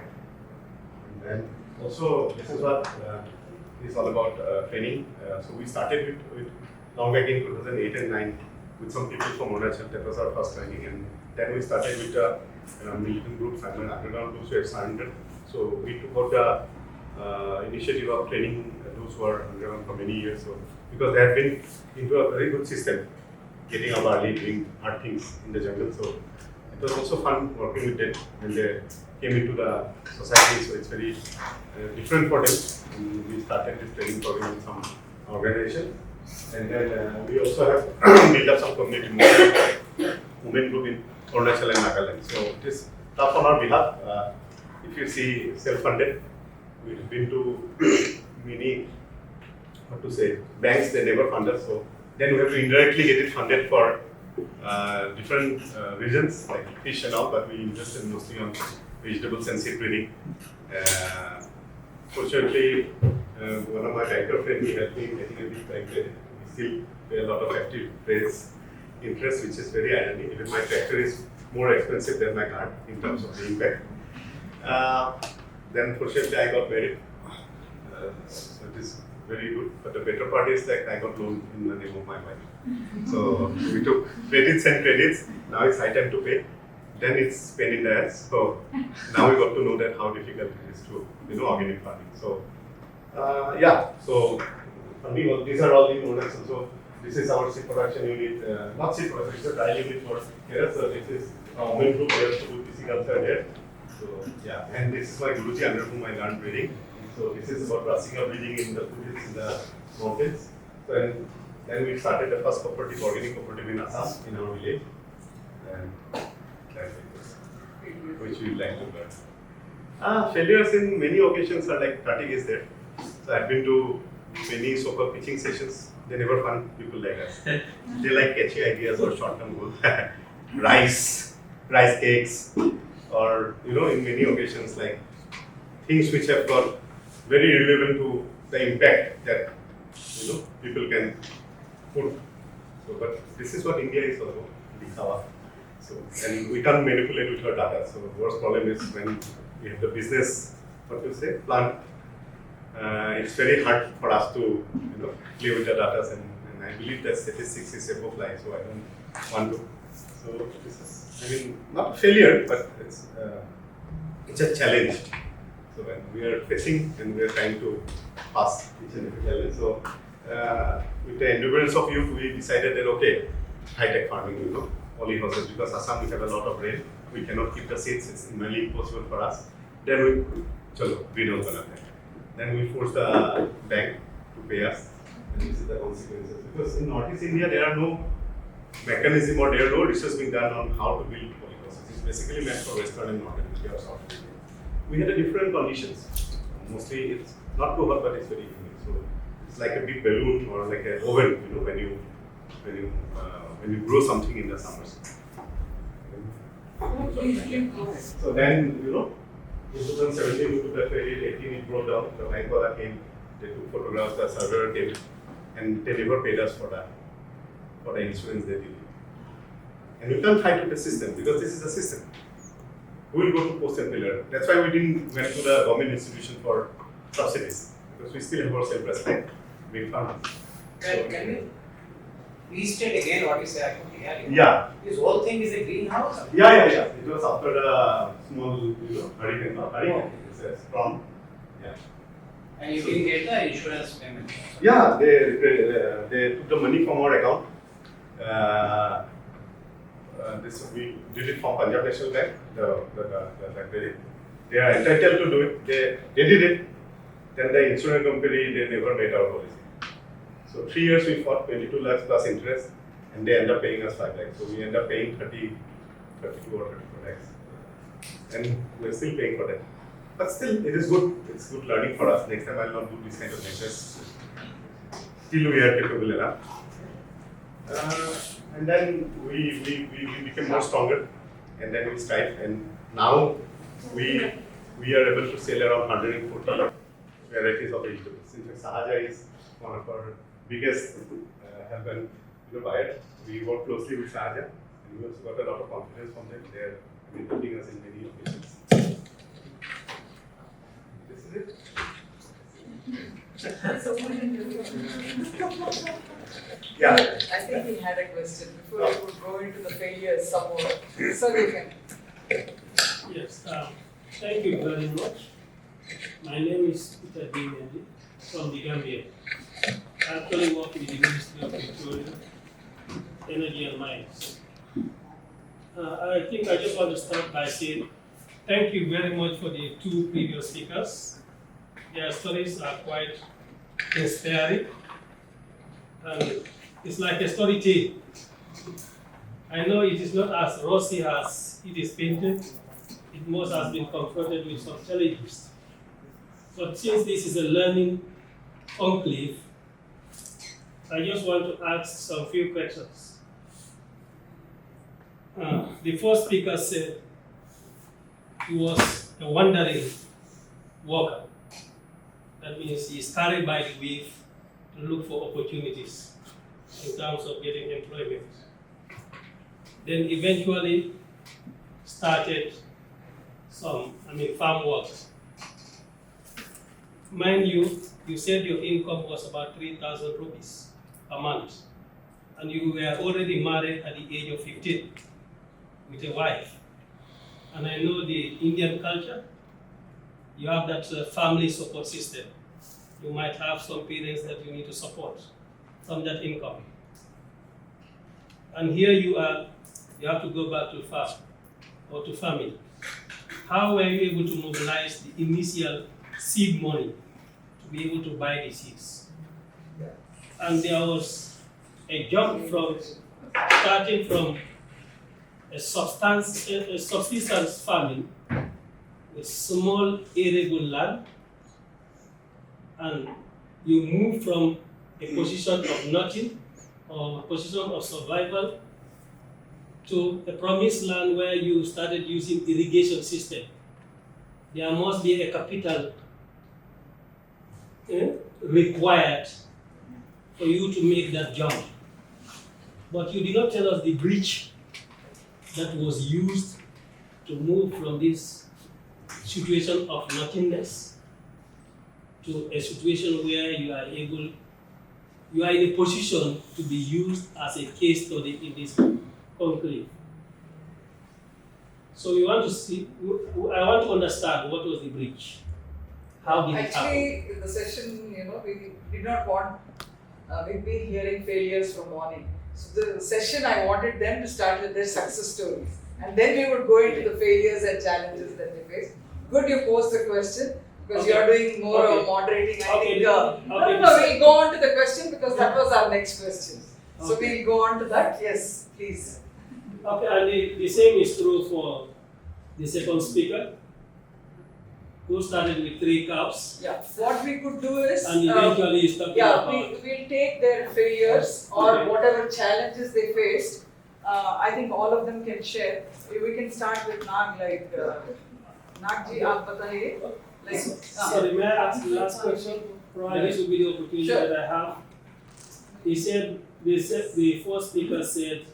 And then also this is what is all about training. So we started with long back in 2008 and 9 with some people from Arunachal. That was our first training, and then we started with the militant groups and underground groups who had surrendered. So we took out the initiative of training those who are underground for many years. So because they had been into a very good system, getting up early, doing hard things in the jungle. So it was also fun working with them when they came into the society. So it's very different for them. And we started this training program with some organization, and then we also have built up some community movement group in Arunachal and Nagaland. So it is tough on our behalf. If you see self-funded, we've been to many, banks, they never fund us. So then we have to indirectly get it funded for different reasons like fish and all, but we invested mostly on vegetables and seed breeding. Fortunately, one of my banker friends, he helped me getting a big bank credit. We still pay a lot of active rates interest, which is very ironic. Even my tractor is more expensive than my car in terms of the impact. Then fortunately I got married. So it is very good. But the better part is that I got loan in the name of my wife. So we took credits and credits. Now it's high time to pay. Then it's pain in the ass. So now we got to know that how difficult it is to organic farming. So yeah. So funding, these are all in Odisha. So this is our seed production unit. Not seed production, it's a dry unit for carrots. So this is a women group here to do pisciculture there. So yeah, and this is my Guruji under whom I learned breeding. So this is about brassica breeding in the forests in the mountains. So then we started the first cooperative, organic cooperative in Assam, in our village. And that's it, which we like to learn. Failures in many occasions are like fatigue is there. So I've been to many so-called pitching sessions. They never fund people like us. They like catchy ideas or short-term goals. rice cakes, or in many occasions like things which have got very relevant to the impact that people can put. So, but this is what India is all about, dikhawa. So, and we can't manipulate with our data. So, the worst problem is when we have the business, plan, it's very hard for us to play with the data, and I believe that statistics is above line, so I don't want to. So this is, not a failure, but it's a challenge. So when we are facing and we are trying to pass each and every challenge. So with the endurance of youth, we decided that okay, high-tech farming, only horses, because Assam we have a lot of rain, we cannot keep the seeds, it's nearly impossible for us. Then we don't gonna pay. Then we force the bank to pay us, and this is the consequences. Because in Northeast India, there are no mechanism or there are no research being done on how to build polyprocess. It's basically meant for Western and Northern India or South India. We had a different conditions. Mostly it's not too hot, but it's very humid. So it's like a big balloon or like an oven, when you grow something in the summers. So then, in 2017 we took the ferry, 18 it broke down, the bank came, they took photographs, the surveyor came, and they never paid us for the insurance they did. And we can't fight with the system because this is the system. We will go to post and pillar. That's why we didn't went to the government institution for subsidies, because we still have our self-respect, big farmers. Can you please state again what you said? I couldn't hear you. Yeah. This whole thing is a greenhouse? Yeah. It was after the small, hurricane. It's a storm. Yeah. And you didn't get the insurance payment? Yeah, they took the money from our account. We did it from Punjab National Bank, the library. They are entitled to do it. They did it. Then the insurance company, they never made our policy. So 3 years we fought, 22 lakhs plus interest, and they end up paying us 5 lakhs. So we end up paying 32 or 34 lakhs. And we're still paying for that. But still, it is good. It's good learning for us. Next time I'll not do this kind of measures. Still we are capable enough. And then we became more stronger, and then we strived, and now we are able to sell around 140 varieties of vegetables. In fact, Sahaja is one of our biggest help and buyer. We work closely with Sahaja, and we also got a lot of confidence from them. They are helping us in many occasions. This is it. Yeah. I think he had a question before I would go into the failures some more. So you can. Yes, thank you very much. My name is Reddy from the Gambia. I actually work with the Ministry of Petroleum, Energy and Mines. I think I just want to start by saying thank you very much for the two previous speakers. Their stories are quite inspiring, and it's like a story tale. I know it is not as rosy as it is painted. It must have been confronted with some challenges. But since this is a learning enclave, I just want to ask some few questions. The first speaker said he was a wandering worker. That means he is carried by the wave to look for opportunities in terms of getting employment. Then eventually started farm work. Mind you, you said your income was about 3,000 rupees a month, and you were already married at the age of 15 with a wife. And I know the Indian culture, you have that family support system. You might have some parents that you need to support from that income. And here you are, you have to go back to farm or to family. How were you able to mobilize the initial seed money to be able to buy the seeds? And there was a jump from starting from a subsistence farming with small arable land, and you move from a position of nothing or a position of survival to a promised land where you started using irrigation system. There must be a capital required for you to make that jump. But you did not tell us the bridge that was used to move from this situation of nothingness to a situation where you are in a position to be used as a case study in this conclave. So we want to see, I want to understand what was the breach. How did it happen? Actually, in the session, we did not want, we've been hearing failures from morning. So the session, I wanted them to start with their success stories. And then we would go into the failures and challenges that they face. Good you posed the question, because you are doing more of moderating. I think, no, we'll go on to the question because that was our next question. So we'll go on to that. Yes, please. Okay, and the same is true for the second speaker, who started with 3 cows. Yeah, what we could do is, And eventually is talking about. we'll take their failures or whatever challenges they faced. I think all of them can share. We can start with Nag, like, Nagji, aap bataiye. Like, Sorry, may I ask the last question? Probably this will be the opportunity that I have. He said, the first speaker said,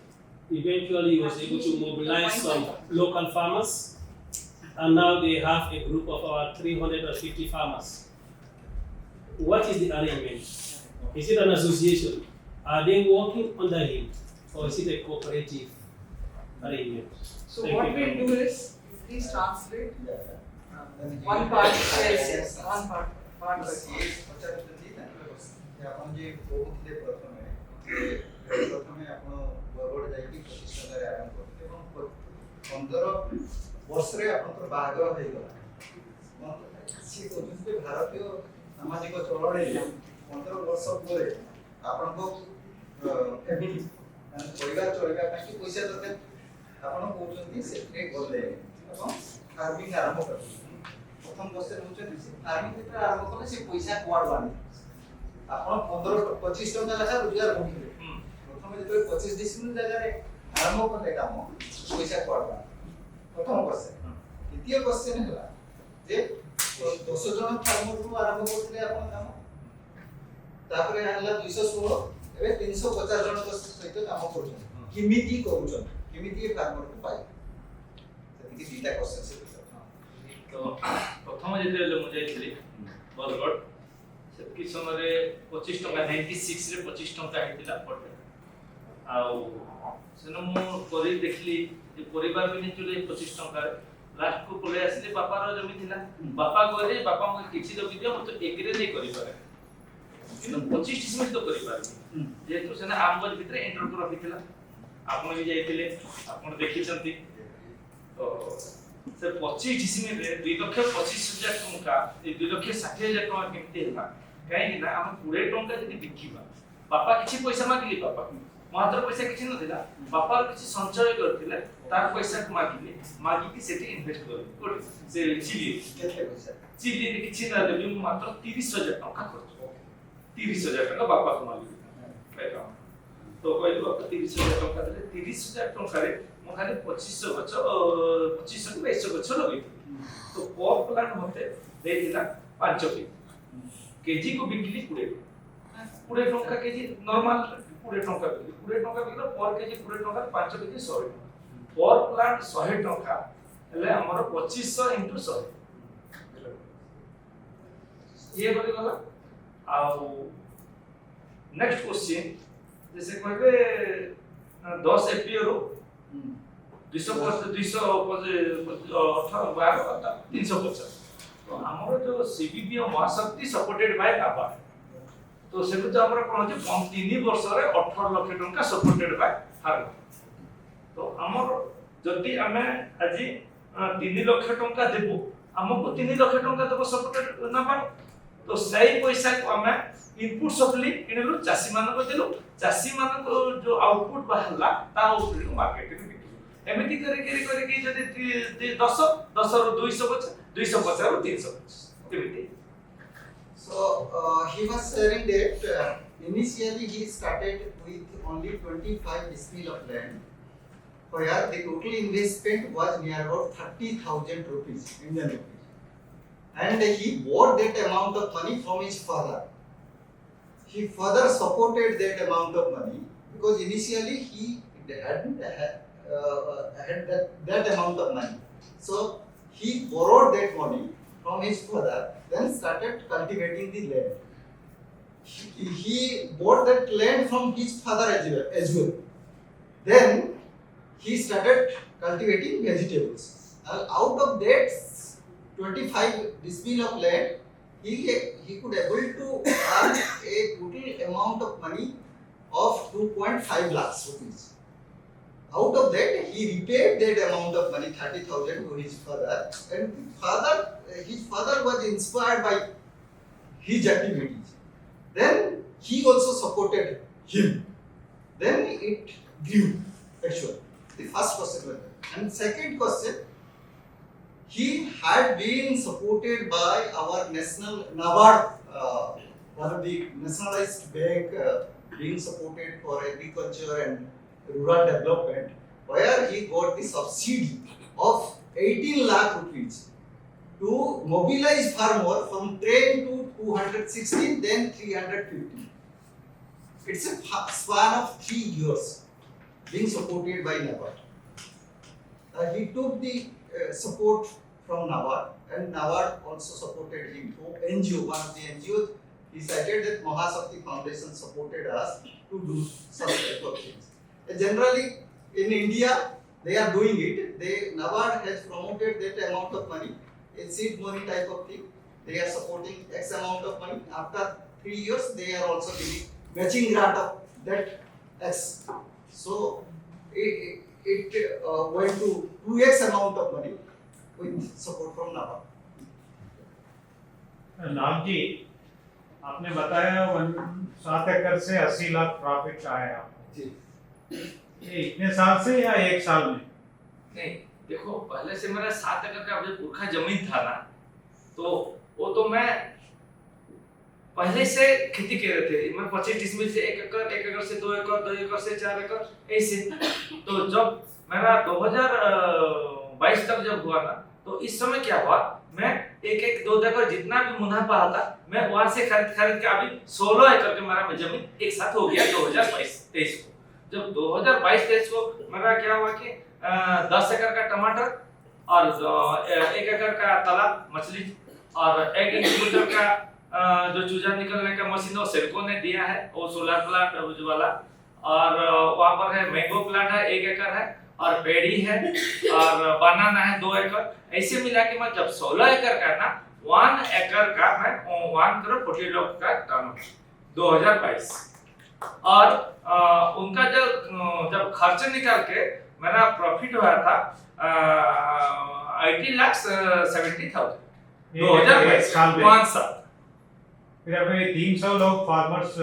eventually he was able to mobilize some local farmers, and now they have a group of about 350 farmers. What is the arrangement? Is it an association? Are they working under him, or is it a cooperative arrangement? so what we'll do is, please translate. One part, yes, one part. ଆପଣ ଯେ କହୁଥିଲେ ପ୍ରଥମେ ଆପଣ ବରଗଡ଼ ଯାଇକି 25 ଟଙ୍କାରେ ଆରମ୍ଭ କରିଥିଲେ ଏବଂ 15 ବର୍ଷରେ ଆପଣଙ୍କର ବାହାଘର ହେଇଗଲା। ସେ କହୁଛନ୍ତି ଯେ ଭାରତୀୟ ସାମାଜିକ ଚଳଣିରେ 15 ବର୍ଷ ପରେ ଆପଣଙ୍କ ଫ୍ୟାମିଲି ପରିବାର ଚଳିବା ପାଇଁ କି ପଇସା ଦରକାର। ଆପଣ କହୁଛନ୍ତି ସେଥିରେ ଗଲେ ଏବଂ ଫାର୍ମିଂ ଆରମ୍ଭ କଲେ। ପ୍ରଥମ ବର୍ଷରେ କହୁଛନ୍ତି ସେ ଫାର୍ମିଂ ଯେତେବେଳେ ଆରମ୍ଭ କଲେ ସେ ପଇସା କୁଆଡ଼ୁ ଆଣିଲେ? ଆପଣ 25 ଟଙ୍କା ଲେଖା ରୋଜଗାର କରୁଥିଲେ। ପ୍ରଥମେ ଯେତେବେଳେ 25 ଡିସିମିଲ୍ ଜାଗାରେ ଆରମ୍ଭ କଲେ କାମ, ପଇସା କୁଆଡ଼ୁ ଆଣିଲେ? ପ୍ରଥମ କ୍ୱେଶ୍ଚନ୍। ଦ୍ୱିତୀୟ କ୍ୱେଶ୍ଚନ୍ ହେଲା ଯେ 10 ଜଣ ଫାର୍ମରରୁ ଆରମ୍ଭ କରୁଥିଲେ ଆପଣ କାମ, ତାପରେ ହେଲା 216, ଏବେ 350 ଜଣଙ୍କ ସହିତ କାମ କରୁଛନ୍ତି। କେମିତି କରୁଛନ୍ତି? କେମିତି ଏ ଫାର୍ମରକୁ ପାଇବେ? ସେତିକି ଦୁଇଟା କ୍ୱେଶ୍ଚନ୍ ସେ ତ ପ୍ରଥମ ଯେତେବେଳେ ମୁଁ ଯାଇଥିଲି ବରଗଡ଼, ସେତିକି ସମୟରେ 25 ଟଙ୍କା 96 ରେ 25 ଟଙ୍କା ହେଇଥିଲା ପଟେ। ଆଉ ସେନ ମୁଁ କରି ଦେଖିଲି ଯେ ପରିବାର ବି ନିଚୁଲେ 25 ଟଙ୍କାରେ ଲାଷ୍ଟକୁ ପଳେଇ ଆସିଲେ। ବାପାର ଜମି ଥିଲା, ବାପା କହିଲେ ବାପା ମୋତେ କିଛି ଜମି ଦିଅ, ମୋତେ ଏକରେ ନେଇ କରିପାରେ, କିନ୍ତୁ 25 ଡିସିମିଲ୍ ତ କରିପାରିବି। ଯେହେତୁ ସେନା ଆମଗଞ୍ଜ ଭିତରେ ଏଣ୍ଟରକୁ ରଖିଥିଲା, ଆପଣ ବି ଯାଇଥିଲେ, ଆପଣ ଦେଖିଛନ୍ତି। ତ ସେ 25 ଡିସିମିଲ୍ରେ 2,25,000 ଟଙ୍କା, ଏ 2,60,000 ଟଙ୍କା କେମିତି ହେଲା? କାହିଁକି ନା ଆମେ 20 ଟଙ୍କା ଯଦି ବିକିବା, ବାପା କିଛି ପଇସା ମାଗିଲେ, ବାପା ମୋ ହାତରେ ପଇସା କିଛି ନଥିଲା, ବାପାର କିଛି ସଞ୍ଚୟ କରିଥିଲେ, ତାର ପଇସାକୁ ମାଗିକି ସେଠି ଇନଭେଷ୍ଟ କଲେ। କୋଉଠି? ସେ ଚିଲିରେ କିଛି ନା ଦେବି, ମୁଁ ମାତ୍ର 30,000 ଟଙ୍କା ଖର୍ଚ୍ଚ, 30,000 ଟଙ୍କା ବାପାକୁ ମାଗିଲି। ତ କହିଲି ବାପା 30,000 ଟଙ୍କା ଦେଲେ, 30,000 ଟଙ୍କାରେ ମୁଁ ଖାଲି 2500 ଗଛ, 2500 ରୁ 200 ଗଛ ଲଗେଇଥିଲି। ତ ପର୍ ପ୍ଲାଣ୍ଟ ମତେ ଦେଇଥିଲା 5 କେଜି କୁ ବିକିଲି 20 ଟଙ୍କା କେଜି, ନର୍ମାଲ 20 ଟଙ୍କା ବିକିଲି, 20 ଟଙ୍କା ବିକିଲେ ପର୍ କେଜି 20 ଟଙ୍କା, 5 କେଜି 100 ଟଙ୍କା, ପର୍ ପ୍ଲାଣ୍ଟ 100 ଟଙ୍କା ହେଲେ ଆମର 2500 × 100 ଇଏ କରିଗଲା। ଆଉ ନେକ୍ସଟ କ୍ୱେଶ୍ଚିନ୍ ଯେ ସେ କହିବେ 10 ଏପିଓରୁ 350 ତ ଆମର ଯୋଉ ସିବିବି ମହାଶକ୍ତି ସପୋର୍ଟେଡ୍ ବାଇ ନାବାର୍ଡ, ତ ସେଠୁ ତ ଆମର କ'ଣ ଅଛି 3 ବର୍ଷରେ 18 ଲକ୍ଷ ଟଙ୍କା ସପୋର୍ଟେଡ୍ ବାଇ ଫାର୍ମର। ତ ଆମର ଯଦି ଆମେ ଆଜି 3 ଲକ୍ଷ ଟଙ୍କା ଦେବୁ, ଆମକୁ 3 ଲକ୍ଷ ଟଙ୍କା ଦେବ ସପୋର୍ଟେଡ୍ ନାବାର୍ଡ। ତ ସେଇ ପଇସାକୁ ଆମେ ଇନପୁଟ ସପ୍ଲି କିଣିଲୁ, ଚାଷୀମାନଙ୍କୁ ଦେଲୁ, ଚାଷୀମାନଙ୍କ ଯୋଉ ଆଉଟପୁଟ ବାହାରିଲା ତା ଉପରେ ମାର୍କେଟରେ ବିକିଲୁ। ଏମିତି କରିକି ଯଦି 10 ରୁ 250, 250 ରୁ 350 ଏମିତି। So he was sharing that initially he started with only 25 decimal of land, where the total investment was near about 30,000 rupees, Indian rupees, and he borrowed that amount of money from his father. He further supported that amount of money because initially he hadn't had that amount of money. So he borrowed that money from his father, then started cultivating the land. He bought that land from his father as well. Then he started cultivating vegetables. Out of that 25 decimal of land, he could able to earn a total amount of money of 2.5 lakhs rupees. Out of that, he repaid that amount of money, 30,000, to his father, and his father was inspired by his activities. Then he also supported him. Then it grew, actually. The first question was that. And second question, he had been supported by our national NABARD, one of the nationalized bank being supported for agriculture and rural development, where he got the subsidy of 18 lakh rupees to mobilize farmer from 10 to 216, then 350. It's a span of 3 years being supported by NABARD. He took the support from NABARD, and NABARD also supported him through NGO, one of the NGOs. He cited that Mahashakti Foundation supported us to do some type of things. Generally, in India, they are doing it. NABARD has promoted that amount of money, a seed money type of thing. They are supporting X amount of money. After 3 years, they are also giving matching grant of that X. So it went to 2x amount of money with support from NABARD. Nath ji, आपने बताया 7 एकड़ से 80 lakh profit आया जी। ये इतने साल से या एक साल में? नहीं, देखो पहले से मेरा 7 एकड़ का जो पुरखा जमीन था ना, तो वो तो मैं पहले से खेती कर रहे थे। मैं 25 डिसमिल से 1 एकड़ से 2 एकड़, 2 एकड़ से 4 एकड़ ऐसे। तो जब मेरा 2022 तक जब हुआ ना, तो इस समय क्या हुआ, मैं 1-2 एकड़ जितना भी मुनाफा आता, मैं वहां से खरीद के अभी 16 एकड़ का मेरा जमीन एक साथ हो गया 2022-23 को। जब 2022-23 को मेरा क्या हुआ कि 10 एकड़ का टमाटर और 1 एकड़ का तालाब मछली और 1 इंक्यूबेटर का जो चूजा निकलने का मशीन वो सेल्को ने दिया है, वो सोलर प्लांट वाला, और वहाँ पर है मैंगो प्लांट है 1 एकड़ है, और पेड़ी है और बनाना है 2 एकड़। ऐसे मिला के मैं जब 16 एकड़ का ना 1 एकड़ का मैं 1 करोड़ 40 लाख का टर्नओवर 2022। और उनका जब खर्च निकाल के मेरा प्रॉफिट हुआ था 80,70,000 2022 साल में। 1 साल। फिर अभी 300 लोग फार्मर्स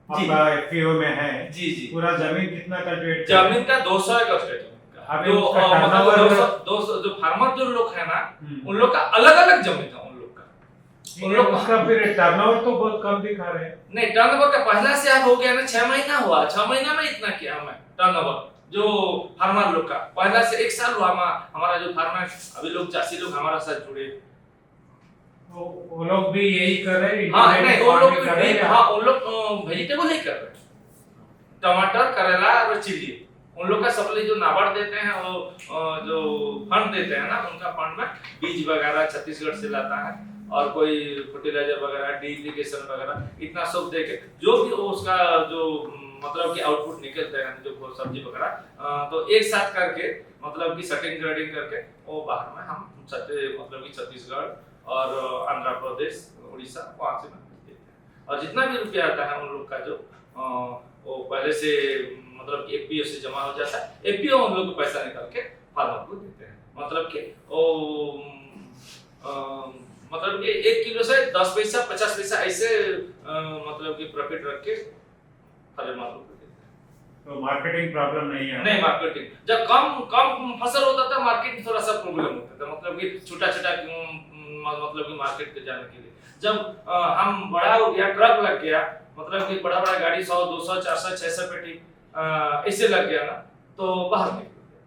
आपका एफपीओ में है। जी जी। पूरा जमीन कितना कल्टिवेट? जमीन का 200 एकड़ है। अभी जो मतलब 200 जो फार्मर जो लोग है ना, उन लोग का अलग-अलग जमीन है उन लोग का। उन लोग का फिर टर्नओवर तो बहुत कम दिखा रहे हैं। नहीं, टर्नओवर का पहला से आप हो गया ना, 6 महीना हुआ, 6 महीना में इतना किया मैं टर्नओवर जो फार्मर लोग का। पहला से 1 साल हुआ हमारा जो फार्मर अभी लोग चासी लोग हमारा साथ जुड़े, वो लोग भी यही कर रहे हैं। हाँ नहीं, वो लोग भी, हाँ उन लोग वेजिटेबल ही कर रहे हैं, टमाटर, करेला और चिल्ली। उन लोग का सप्लाई जो नाबार्ड देते हैं, वो जो फंड देते हैं ना, उनका फंड में बीज वगैरह छत्तीसगढ़ से लाता है, और कोई फर्टिलाइजर वगैरह, डी इरिगेशन वगैरह इतना सब देके जो भी उसका जो मतलब कि आउटपुट निकलते हैं, जो सब्जी वगैरह, तो एक साथ करके मतलब कि सेटिंग ग्रेडिंग करके वो बाहर में हम मतलब कि छत्तीसगढ़ और आंध्र प्रदेश, उड़ीसा, वहाँ से देते हैं। और जितना भी रुपया आता है उन लोग का जो वो पहले से मतलब कि एपीओ से जमा हो जाता है, एपीओ उन लोग को पैसा निकाल के फार्मर को देते हैं। मतलब कि वो मतलब कि 1 किलो से 10 पैसा 50 पैसा ऐसे मतलब कि प्रॉफिट रख के फार्मर को देते हैं। तो मार्केटिंग प्रॉब्लम नहीं है? नहीं, मार्केटिंग जब कम फसल होता था, मार्केटिंग थोड़ा सा प्रॉब्लम होता था, मतलब कि छोटा-छोटा मतलब कि मार्केट पे जाने के लिए। जब हम बड़ा हो गया, ट्रक लग गया, मतलब कि बड़ा गाड़ी 100, 200, 400, 600 पेटी ऐसे लग गया ना, तो बाहर निकल गया।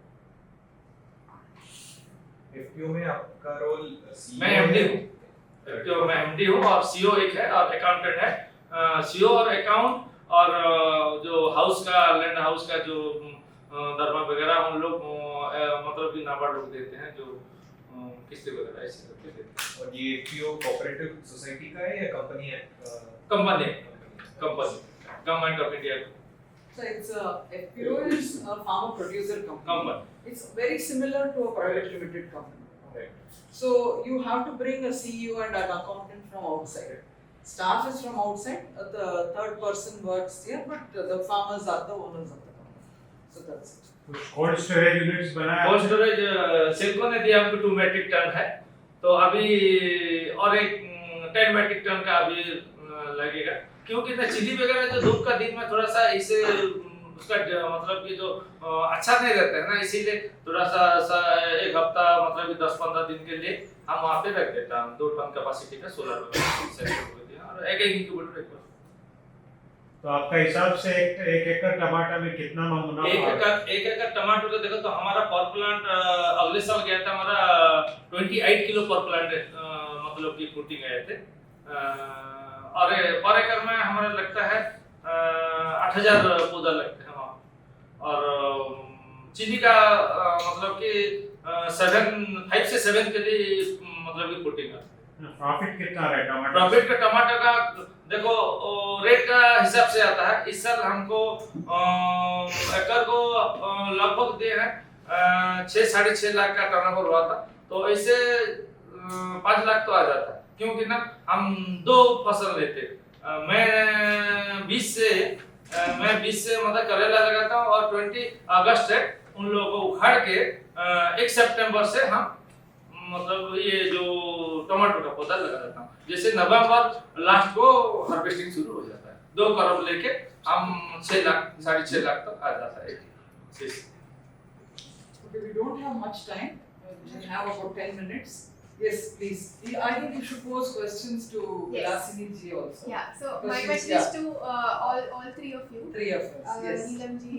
एफपीओ में आपका रोल? मैं एमडी हूँ, एफपीओ में एमडी हूँ, और सीओ एक है और अकाउंटेंट है। सीओ और अकाउंट और जो हाउस का, लैंड हाउस का जो दरमा वगैरह उन लोग मतलब कि नाबार्ड लोग देते हैं, जो किस्ती वगैरह ऐसे करके देते हैं। और ये एफपीओ कोऑपरेटिव सोसाइटी का है या कंपनी है? Company government of India So it's a FPO is a farmer producer company. Company. It's very similar to a private limited company. Right. So you have to bring a CEO and an accountant from outside. Staff is from outside. The third person works here, but the farmers are the owners of the company. So that's it. Cold storage units बनाया cold storage SELCO ने दिया हमको 2 metric ton है, तो अभी और एक 10 metric ton का अभी लगेगा, क्योंकि ना चिली वगैरह जो धूप का दिन में थोड़ा सा इसे उसका मतलब कि जो अच्छा नहीं रहता है ना, इसीलिए थोड़ा सा एक हफ्ता मतलब 10-15 दिन के लिए हम वहाँ पे रख देता हूँ। 2 टन कैपेसिटी का सोलर वगैरह और एक इंक्यूबेटर एक। तो आपका हिसाब से एक एकड़ टमाटर में कितना मुनाफा? एक एकड़ टमाटर का देखो तो हमारा पर प्लांट अगले साल गया था हमारा 28 किलो पर प्लांट मतलब की फ्रूटिंग गए थे, और पर एकड़ में हमारा लगता है 8000 पौधा लगते हैं वहाँ, और चिली का मतलब कि 5 से 7 के लिए मतलब की फ्रूटिंग है। प्रॉफिट कितना रहा टमाटर? प्रॉफिट का टमाटर का देखो रेट का हिसाब से आता है। इस साल हमको एकड़ को लगभग दिए हैं 6-6.5 लाख का टर्नओवर हुआ था, तो ऐसे 5 लाख तो आ जाता है, क्योंकि ना हम 2 फसल लेते। मैं 20 से मतलब करेला लगाता हूँ, और 20 अगस्त से उन लोगों को उखाड़ के 1 सितंबर से हम मतलब ये जो टमाटर का पौधा लगा देता हूँ, जैसे नवंबर लास्ट को हार्वेस्टिंग शुरू हो जाता है। 2 करोड़ लेके हम 6 लाख 6.5 लाख तक आ जाता है। Okay, we don't have much time. We have about 10 minutes. Yes, please. I think you should pose questions to Yes. Bilansini ji also. Yeah, so Because my she's- question is to all three of you. 3 of us. Yes. Neelam ji.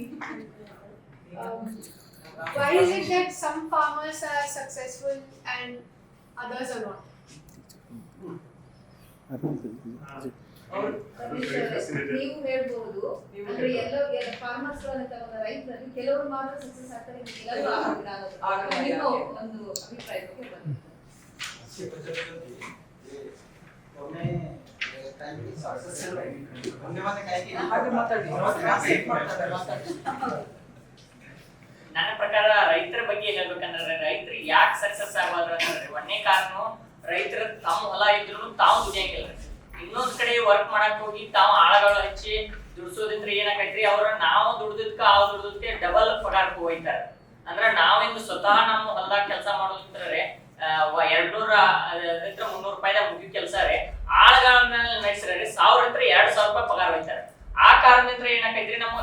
Why is it that some farmers are successful and others are not? ನೀವು ಹೇಳ್ಬೋದು ಅಂದ್ರೆ ಎಲ್ಲ farmers ರೈತರಲ್ಲಿ ಕೆಲವರು ಮಾತ್ರ success ಆಗ್ತಾರೆ, ಕೆಲವರು ಆಗೋದಿಲ್ಲ. ನಿಮ್ಮ ಒಂದು ಅಭಿಪ್ರಾಯ ಬಗ್ಗೆ ಬನ್ನಿ. ನನ್ನ ಪ್ರಕಾರ ರೈತರ ಬಗ್ಗೆ ಹೇಳ್ಬೇಕಂದ್ರೆ ರೈತರು ಯಾಕೆ ಸಕ್ಸಸ್ ಆಗಬಾರ್ದು ಅಂದ್ರೆ ಒಂದೇ ಕಾರಣ ರೈತರು ತಾವು ಹೊಲ ಇದ್ರು ತಾವು ದುಡಿಯಂಗಿಲ್ಲ. ಇನ್ನೊಂದ್ ಕಡೆ ವರ್ಕ್ ಮಾಡಕ್ ಹೋಗಿ ತಾವು ಆಳಗಳು ಹಚ್ಚಿ ದುಡ್ಸೋದ್ರಿಂದ ಏನಾಗೈತ್ರಿ, ಅವ್ರ ನಾವು ದುಡ್ದಕ್ಕೆ ಡಬಲ್ ಪಗಾರಕ್ಕೆ ಹೋಗ್ತಾರೆ. ಅಂದ್ರೆ ನಾವಿಂದು ಸ್ವತಃ ನಮ್ಮ ಹೊಲದಾಗ ಕೆಲಸ ಮಾಡೋದಂದ್ರೆ 200-300 ರೂಪಾಯಿದಾಗ ಮುಗಿ ಕೆಲಸ ರೀ, ಆಳಗಳನ್ನ ನಡೆಸ್ರಿ 1000-2000 ರೂಪಾಯಿ ಪಗಾರ ಹೋಗ್ತಾರೆ. ಆ ಕಾರಣದಿಂದ ಏನಾಕೈತ್ರಿ, ನಮ್ಮ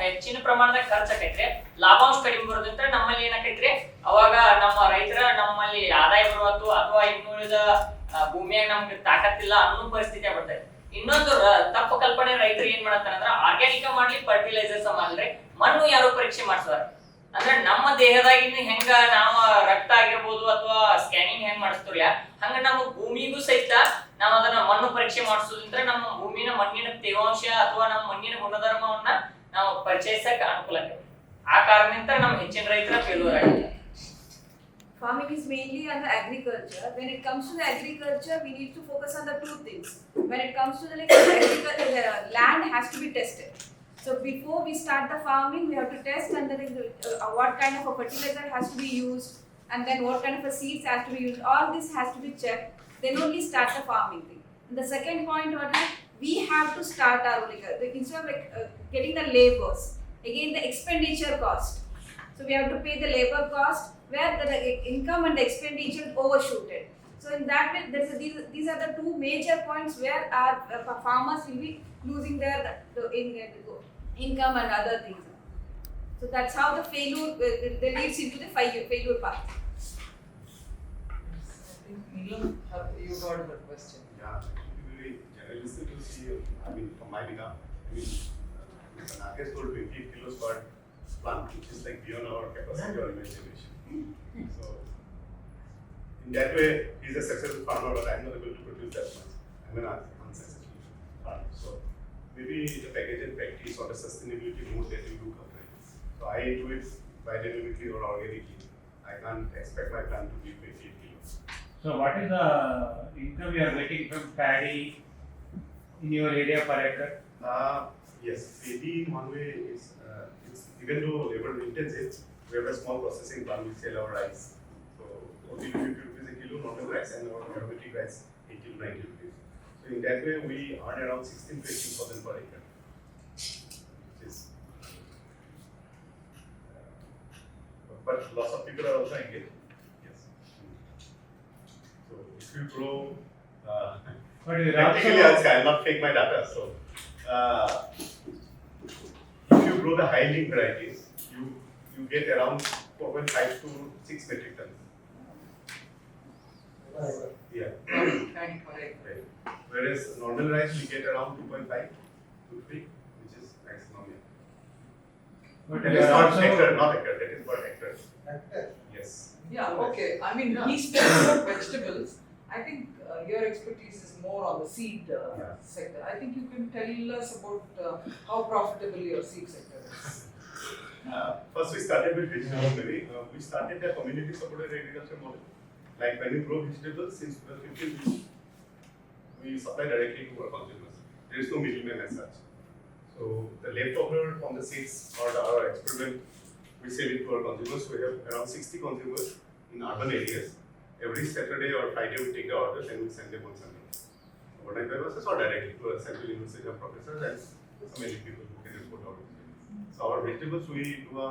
ಹೆಚ್ಚಿನ ಪ್ರಮಾಣದಾಗ ಖರ್ಚು ಆಕೈತ್ರಿ, ಲಾಭಾಂಶ ಕಡಿಮೆ ಬರೋದ್ರಿಂದ ನಮ್ಮಲ್ಲಿ ಏನಾಕೈತ್ರಿ, ಅವಾಗ ನಮ್ಮ ರೈತರ ನಮ್ಮಲ್ಲಿ ಆದಾಯ ಬರುವತ್ತು ಅಥವಾ ಇನ್ನುಳಿದ ಭೂಮಿಯಾಗ ನಮ್ಗೆ ತಾಕತ್ತಿಲ್ಲ ಅನ್ನೋ ಪರಿಸ್ಥಿತಿ ಬರ್ತೈತಿ. ಇನ್ನೊಂದು ತಪ್ಪು ಕಲ್ಪನೆ ರೈತರು ಏನ್ ಮಾಡತ್ತಾರ ಅಂದ್ರ ಆರ್ಗ್ಯಾನಿಕ್ ಮಾಡ್ಲಿ ಫರ್ಟಿಲೈಸರ್ಸ್ ಮಾಡ್ಲಿ ಮಣ್ಣು ಯಾರು ಪರೀಕ್ಷೆ ಮಾಡ್ತಾರ ಅಂದ್ರೆ ನಮ್ಮ ದೇಹದಾಗಿನ ಹೆಂಗ ನಾವು ರಕ್ತ ಆಗಿರ್ಬೋದು ಅಥವಾ ಸ್ಕ್ಯಾನಿಂಗ್ ಹೆಂಗ್ ಮಾಡಿಸ್ತೀವಲ್ಲ ಹಂಗ ನಮ್ಮ ಭೂಮಿಗೂ ಸಹಿತ ನಾವು ಅದನ್ನ ಮಣ್ಣು ಪರೀಕ್ಷೆ ಮಾಡಿಸೋದ್ರಿಂದ ನಮ್ಮ ಭೂಮಿನ ಮಣ್ಣಿನ ತೇವಾಂಶ ಅಥವಾ ನಮ್ಮ ಮಣ್ಣಿನ ಗುಣಧರ್ಮವನ್ನ ನಾವು ಪರಿಚಯಿಸಕ್ ಅನುಕೂಲ ಆಗ್ತದೆ. ಆ ಕಾರಣದಿಂದ ನಮ್ಮ ಹೆಚ್ಚಿನ ರೈತರ ಫೇಲ್ಯೂರ್ ಆಗಿದ್ದಾರೆ. Farming is mainly under agriculture. When it comes to the agriculture, we need to focus on the 2 things. When it comes to the agriculture, the land has to be tested. So before we start the farming, we have to test and then what kind of a fertilizer has to be used, and then what kind of a seeds has to be used. All this has to be checked. Then only start the farming thing. And the second point, what is we have to start our instead of getting the labors, again the expenditure cost. So we have to pay the labor cost where the income and the expenditure overshooted. So in that way, these are the 2 major points where our farmers will be losing their income and other things. So that's how the failure leads into the failure path. I think Neelam, you got the question. Yeah, very generalistic to see. I mean, from my behalf, Mr. Nath told 28 kilos per plant, which is like beyond our capacity or imagination. So, in that way, he's a successful farmer, but I'm not able to produce that much. I'm an unsuccessful farmer. So, maybe the package and practice or the sustainability mode that you do cover. So, I do it biodynamically or organically. I can't expect my plant to be 28 So what is the income you are getting from paddy in your area per acre? Yes, paddy in one way is it's even though labor intensive, we have a small processing plant. We sell our rice. So only 50 rupees a kilo normal rice and our aromatic rice 80 to 90 rupees. So in that way we earn around 16 to 18% per acre. Which is, but lots of people are also engaged. Yes. So if you grow, But you practically I'll say I'll not fake my data. So if you grow the high yielding varieties, you get around 4.5 to 6 metric tons. Yeah. Correct. Right. Whereas normal rice we get around 2.5 to 3, which is maximum. But That you is are not also hectare, not hectare. That is per hectare. Yes. Yeah, okay. I mean, he spoke about vegetables. I think your expertise is more on the seed sector. I think you can tell us about how profitable your seed sector is. First, we started with vegetables. Maybe we started the community supported agriculture model. Like when we grow vegetables, since 2015, we supply directly to our consumers. There is no middleman as such. So the leftover from the seeds or our experiment, we sell it to our consumers. We have around 60 consumers in urban areas. Every Saturday or Friday we take the orders and we send them on Sunday. Overnight warehouses or directly to a Central University of professors and some elite people who can export orders. So our vegetables we do a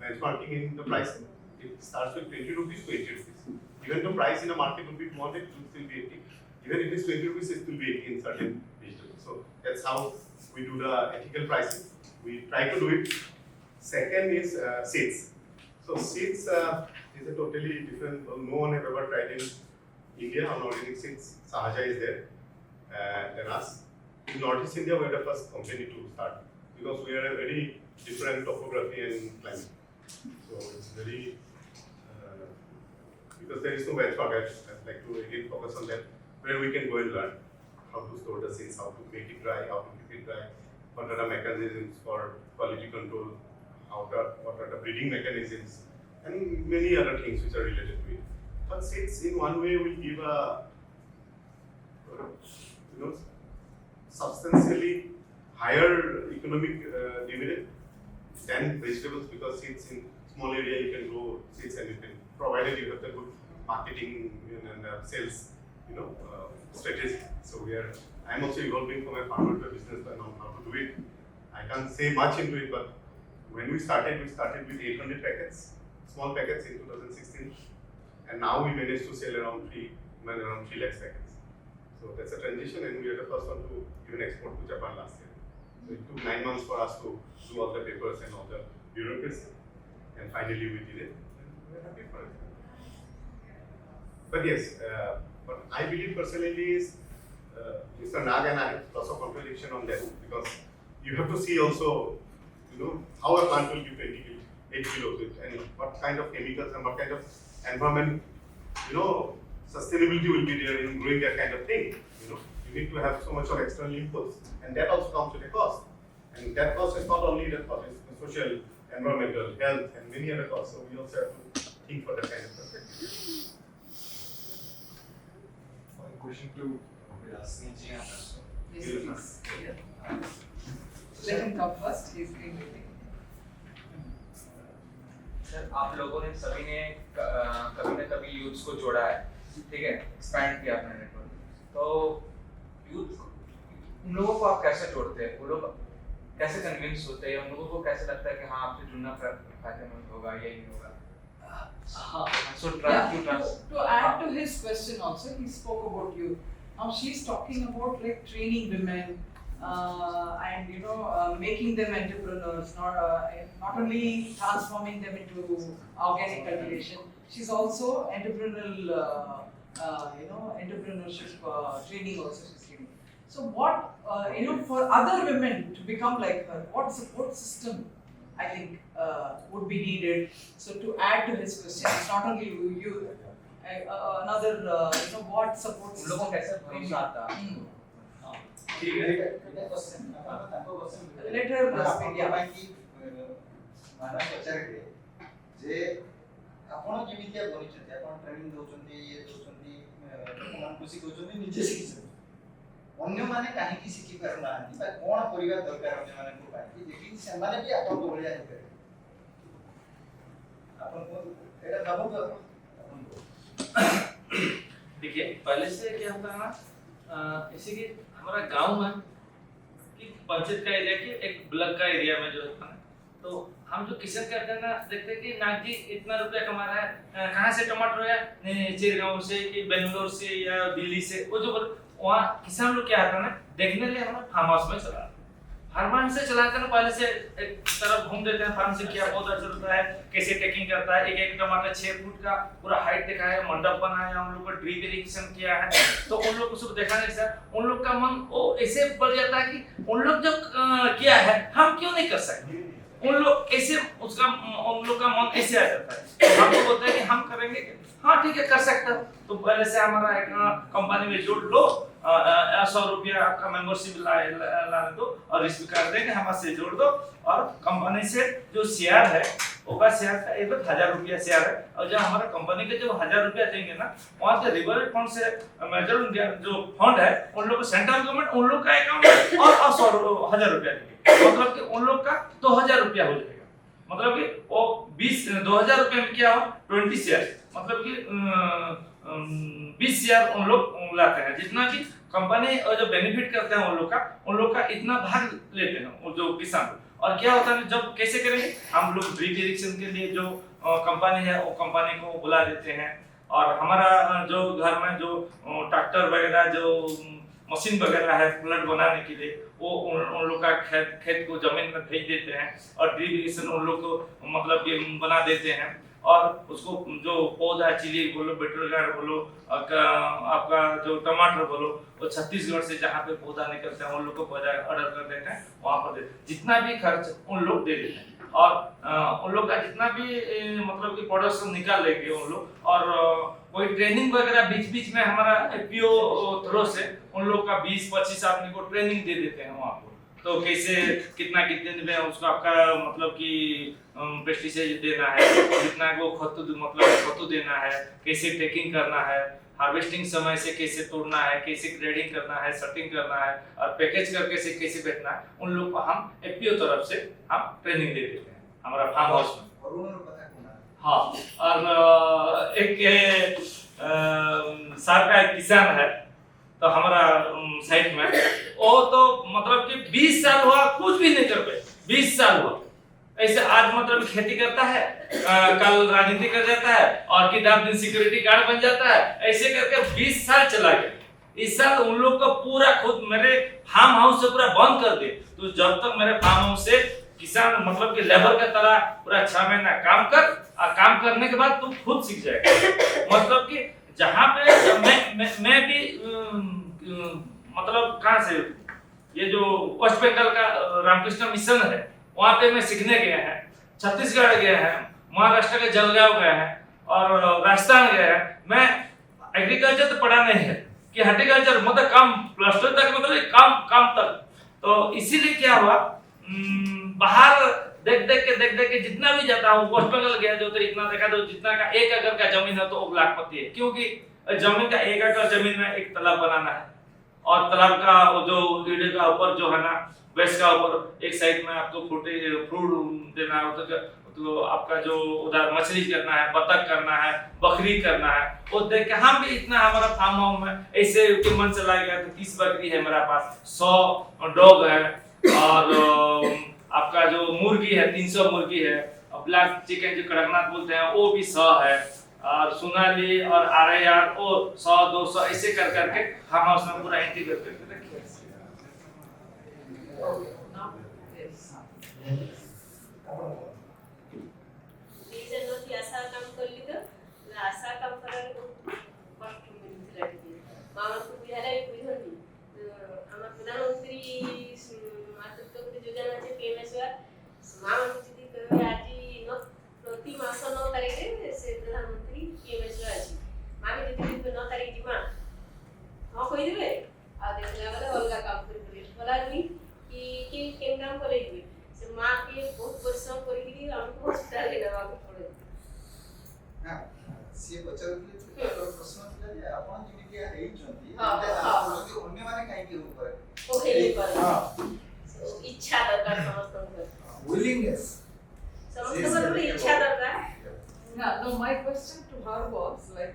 benchmarking in the pricing. It starts with 20 rupees to 80 rupees. Even though price in the market will be 200, it will still be 80. Even if it is 20 rupees, it will be 80 in certain vegetables. So that's how we do the ethical pricing. We try to do it. Second is seeds. So seeds is a totally different. No one have ever tried in India on organic seeds. Sahaja is there than us. In Northeast India, we are the first company to start because we are a very different topography and climate. So it's very because there is no benchmark. I'd like to again focus on that where we can go and learn how to store the seeds, how to make it dry, how to keep it dry, what are the mechanisms for quality control, what are the breeding mechanisms, and many other things which are related to it. But seeds in one way will give a substantially higher economic dividend than vegetables because seeds in small area you can grow seeds and you can provided you have the good marketing and sales strategy. So I'm also evolving from a farmer to a businessman on how to do it. I can't say much into it, but when we started with 800 packets, small packets in 2016, and now we managed to sell around 3 lakhs packets. So that's a transition, and we are the first one to even export to Japan last year. So it took 9 months for us to do all the papers and all the bureaucracy, and finally we did it, and we're happy for it. But yes, what I believe personally is Mr. Nag and I have lots of contradiction on that because you have to see also, how a plant will give 8 kilos with and what kind of chemicals and what kind of environment, sustainability will be there in growing that kind of thing. You need to have so much of external inputs, and that also comes with a cost. And that cost is not only the cost, it's the social, environmental, health, and many other costs. So we also have to think for that kind of perspective. One question to Bilansini and also. Yes, yeah. Let him come first. He's been waiting. Sir आप लोगों ने सभी ने कभी न कभी youths को जोड़ा है, ठीक है, एक्सपैंड किया अपना नेटवर्क. तो यूथ उन लोगों को आप कैसे जोड़ते हैं? वो लोग कैसे कन्विंस होते हैं? उन लोगों को कैसे लगता है कि हाँ आपसे जुड़ना फायदेमंद होगा या नहीं होगा? So to add to his question also, he spoke about youth. Now she's talking about like training women and making them entrepreneurs, not only transforming them into organic cultivation. She's also entrepreneurial, entrepreneurship training also she's giving. So what for other women to become like her, what support system I think would be needed. So to add to his question, it's not only you, another what support system. Let her speak. ଆପଣ ଯେମିତିଆ ବନିଛନ୍ତି ଆପଣ training ଦଉଛନ୍ତି ଇଏ ଦଉଛନ୍ତି ଲୋକମାନଙ୍କୁ ଶିଖଉଛନ୍ତି ନିଜେ ଶିଖିଛନ୍ତି ଅନ୍ୟମାନେ କାହିଁକି ଶିଖି ପାରୁନାହାନ୍ତି ବା କ'ଣ କରିବା ଦରକାର ଅନ୍ୟମାନଙ୍କ ପାଇଁ ଯେକି ସେମାନେ ବି ଆପଣଙ୍କ ଭଳିଆ ହେଇପାରିବେ ଆପଣ ଏଇଟା ଭାବନ୍ତୁ ଆପଣ देखिए पहले से क्या होता है ना जैसे कि हमारा गांव में कि पंचायत का एरिया की एक ब्लॉक का एरिया में जो होता है तो हम जो किसान करते हैं ना देखते हैं कि नाग जी इतना रुपया कमा रहा है कहाँ से टमाटर है चिरगांव से कि बेंगलोर से या दिल्ली से वो जो वहाँ किसान लोग क्या आता है ना देखने लिए हमारा फार्म हाउस में चला फार्म हाउस से चलाते हैं पहले से एक तरफ घूम देते हैं फार्म से क्या पौधा चलता है कैसे टेकिंग करता है एक टमाटर 6 फुट का पूरा हाइट दिखाया है मंडप बनाया उन लोग को ड्रिप इरिगेशन किया है तो उन लोग को सब दिखाने से उन लोग का मन वो ऐसे बढ़ जाता है कि उन लोग जो किया है हम क्यों नहीं कर सकते उन लोग ऐसे उसका उन लोग का मन ऐसे आ जाता है हम लोग बोलते हैं कि हम करेंगे हाँ ठीक है कर सकते हो तो पहले से हमारा एक कंपनी में जोड़ लो 100 रुपया आपका मेंबरशिप ला दो और रिसीव कर देंगे हमारे से जोड़ दो और कंपनी से जो शेयर है वो शेयर का 1000 रुपया शेयर है और जब हमारा कंपनी के जो 1000 रुपया देंगे ना वहाँ से रिवर फंड से मेजर इंडिया जो फंड है उन लोग को सेंट्रल गवर्नमेंट उन लोग का अकाउंट में और 1000 रुपया देंगे मतलब कि उन लोग का 2000 रुपया हो जाएगा मतलब कि वो 2000 रुपये में क्या हो 20 शेयर मतलब कि 20 शेयर उन लोग लाते हैं जितना कि कंपनी और जो बेनिफिट करते हैं उन लोग का इतना भाग लेते हैं वो जो किसान और क्या होता है जब कैसे करेंगे हम लोग ड्रिप इरिगेशन के लिए जो कंपनी है वो कंपनी को बुला देते हैं और हमारा जो घर में जो ट्रैक्टर वगैरह जो मशीन वगैरह है फ्लड बनाने के लिए वो उन लोग का खेत को जमीन में भेज देते हैं और ड्रिप इरिगेशन उन लोग को मतलब बना देते हैं और उसको जो पौधा चिली बोलो बेटरगार्ड बोलो आपका जो टमाटर बोलो वो छत्तीसगढ़ से जहाँ पे पौधा निकलता है उन लोग को पौधा ऑर्डर कर देते हैं वहाँ पर जितना भी खर्च उन लोग दे देते हैं और उन लोग का जितना भी मतलब कि प्रोडक्शन निकाल लेंगे उन लोग और कोई ट्रेनिंग वगैरह बीच बीच में हमारा एपीओ थ्रो से उन लोग का 20-25 आदमी को ट्रेनिंग दे देते हैं वहाँ पर तो कैसे कितने दिन में उसको आपका मतलब कि पेस्टिसाइड देना है कितना को खतु देना है कैसे टेकिंग करना है हार्वेस्टिंग समय से कैसे तोड़ना है कैसे ग्रेडिंग करना है सटिंग करना है और पैकेज करके से कैसे बेचना है उन लोग को हम एपीओ तरफ से हम ट्रेनिंग दे देते हैं हमारा फार्म हाउस में हाँ और एक साल का एक किसान है तो हमारा साइड में वो तो मतलब कि 20 साल हुआ कुछ भी नहीं कर पाए 20 साल हुआ ऐसे आज मतलब खेती करता है कल राजनीति कर जाता है और किधर दिन सिक्योरिटी गार्ड बन जाता है ऐसे करके 20 साल चला गया इस साल उन लोग को पूरा खुद मेरे फार्म हाउस से पूरा बंद कर दे तो जब तक मेरे फार्म हाउस से किसान मतलब कि लेबर की तरह पूरा 6 महीना काम कर और काम करने के बाद तू खुद सीख जाएगा मतलब कि जहाँ पे मैं भी मतलब कहाँ से ये जो वेस्ट बंगाल का रामकृष्ण मिशन है वहाँ पे मैं सीखने गया है छत्तीसगढ़ गया है महाराष्ट्र के जलगांव गया है और राजस्थान गया है मैं एग्रीकल्चर तो पढ़ा नहीं है कि हॉर्टिकल्चर मतलब काम प्लस 2 तक मतलब काम तक तो इसीलिए क्या हुआ बाहर देख देख के जितना भी जाता हूँ वेस्ट बंगाल गया जो तो इतना देखा तो जितना का 1 एकड़ का जमीन है तो वो लाखपति है क्योंकि जमीन का 1 एकड़ जमीन में एक तालाब बनाना है और तालाब का जो लीडर का ऊपर जो है ना वेस्ट का ऊपर एक साइड में आपको फ्रूट देना है तो आपका जो उधर मछली करना है बतख करना है बकरी करना है वो देख के हम भी इतना हमारा फार्म हाउस में ऐसे मन चला गया तो 30 बकरी है मेरा पास 100 डॉग है और आपका जो मुर्गी है 300 मुर्गी है और ब्लैक चिकन जो कड़कनाथ बोलते हैं वो भी 100 है और सोनाली और RIR वो 100-200 ऐसे कर करके हम हाउस में पूरा एंट्री करके रखिए आशा काम करार कष्ट मिलथिला मामा को बिहार আমার প্রধানমন্ত্রী মাতৃত্ব যোজনা যে পেমেসওয়ার মামা যদি কবে আজি প্রতি মাস 9 তারিখে সে প্রধানমন্ত্রী পেমেসওয়ার আছে মামি যদি 9 তারিখ দিমা हाँ কই দিবে আর দেখলা গলে অলগা কাম করি বলানি কি কেন কাম করে দিবে সে মা কে বহুত পরিশ্রম করি আমি হসপিটালে নেওয়া পড়ে ପ୍ରଶ୍ନ ଥିଲା ଯେ ଆପଣ ଯେମିତି ହେଇଛନ୍ତି ହଁ, ଅନ୍ୟମାନେ କାହିଁକି ଉପରେ ଇଚ୍ଛା ଦରକାର ସମସ୍ତଙ୍କର willingness ସମସ୍ତଙ୍କର ଇଚ୍ଛା ଦରକାର Yeah, no, my question to her was like,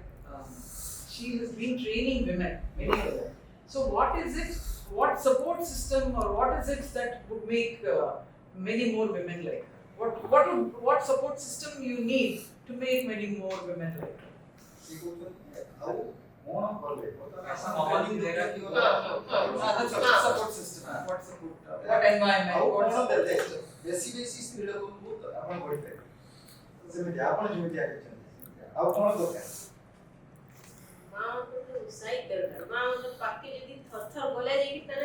she has been training women, many of them. So, what is it? What support system or what is it that would make many more women like her? What support system you need to make many more women like her? That's Support system. What support? What environment? What support system? ବେଶୀ ସ୍ତ୍ରୀ ଲୋକଙ୍କୁ ଆପଣ କହିପାରିବେ ସେମିତି ଆପଣ ଯେମିତି ଆଗେଇଛନ୍ତି ଆଉ କଣ ଦରକାର ମାଆଙ୍କୁ ଉତ୍ସାହିତ ଦରକାର ମାଆଙ୍କ ପାଖେ ଯଦି ଥର ଗଲେ ଯାଇକି ତାର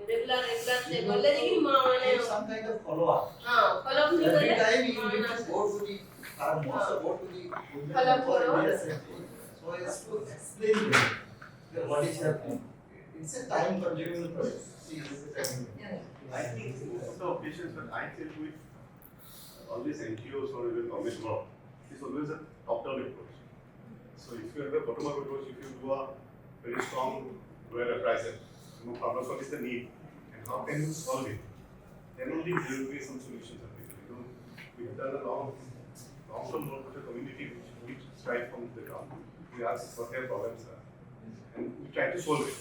ରେଗୁଲାର ସେ ଗଲେ ଯାଇକି ମାଆ ମାନେ some kind of follow up follow up every କଲେ time you need to go to the farm also go to the Follow up so as to explain them what is happening it's a time consuming process I think most of the occasions when I deal with all these NGOs or even government work, it's always a top-down approach. So if you have a bottom-up approach, if you do a very strong rural appraisal, farmers what is the need and how can you solve it, then only there will be some solutions available. We have done a long-term work with the community which strive from the ground. We ask what their problems are and we try to solve it.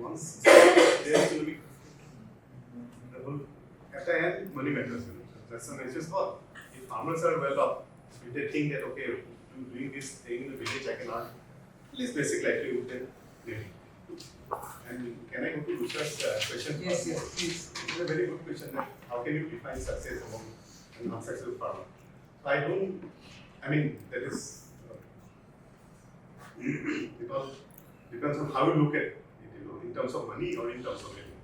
Once there is going to be at the end, money matters. That's the nature's law. If farmers are well off, if they think that okay, doing this thing in the village, I can earn at least basic livelihood, then maybe. And can I go to Dutta's question? Yes, please. It's a very good question. That how can you define success among an unsuccessful farmer? So I mean, that is because depends on how you look at it, in terms of money or in terms of living,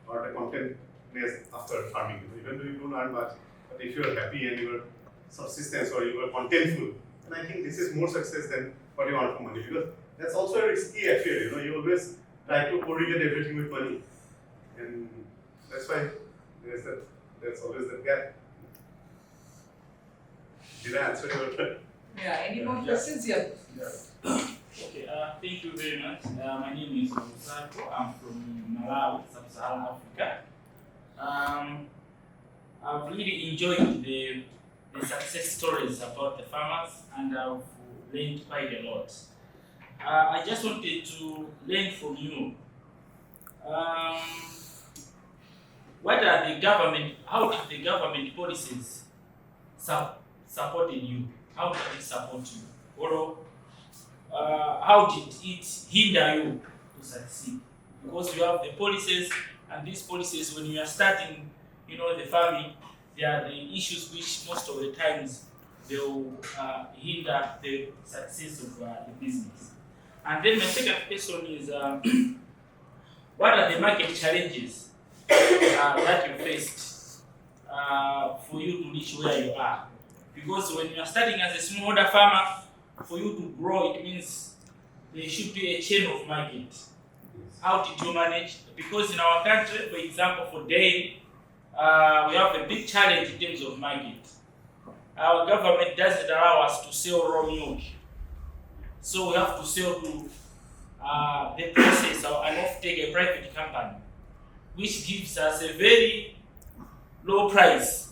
or the contentness after farming. Even though you don't earn much, but if you are happy and you are subsistence or you are contentful, then I think this is more success than what you earn for money, because that's also a risky affair. You always try to correlate everything with money, and that's why there's always that gap. Did I answer your question? Yeah. Any more questions? Yeah. Okay, thank you very much. My name is Sambalpur. I'm from Malawi, Sub-Saharan Africa. I've really enjoyed the success stories about the farmers and I've learned quite a lot. I just wanted to learn from you. How did the government policies supported you? How did it support you? Or how did it hinder you to succeed? Because you have the policies, and these policies, when you are starting, the farming, there are the issues which most of the times they will hinder the success of the business. And then my second question is, what are the market challenges that you faced for you to reach where you are? Because when you are starting as a smallholder farmer, for you to grow, it means there should be a chain of market. How did you manage? Because in our country, for example, for dairy, we have a big challenge in terms of market. Our government doesn't allow us to sell raw milk. So we have to sell to the processor and often a private company, which gives us a very low price.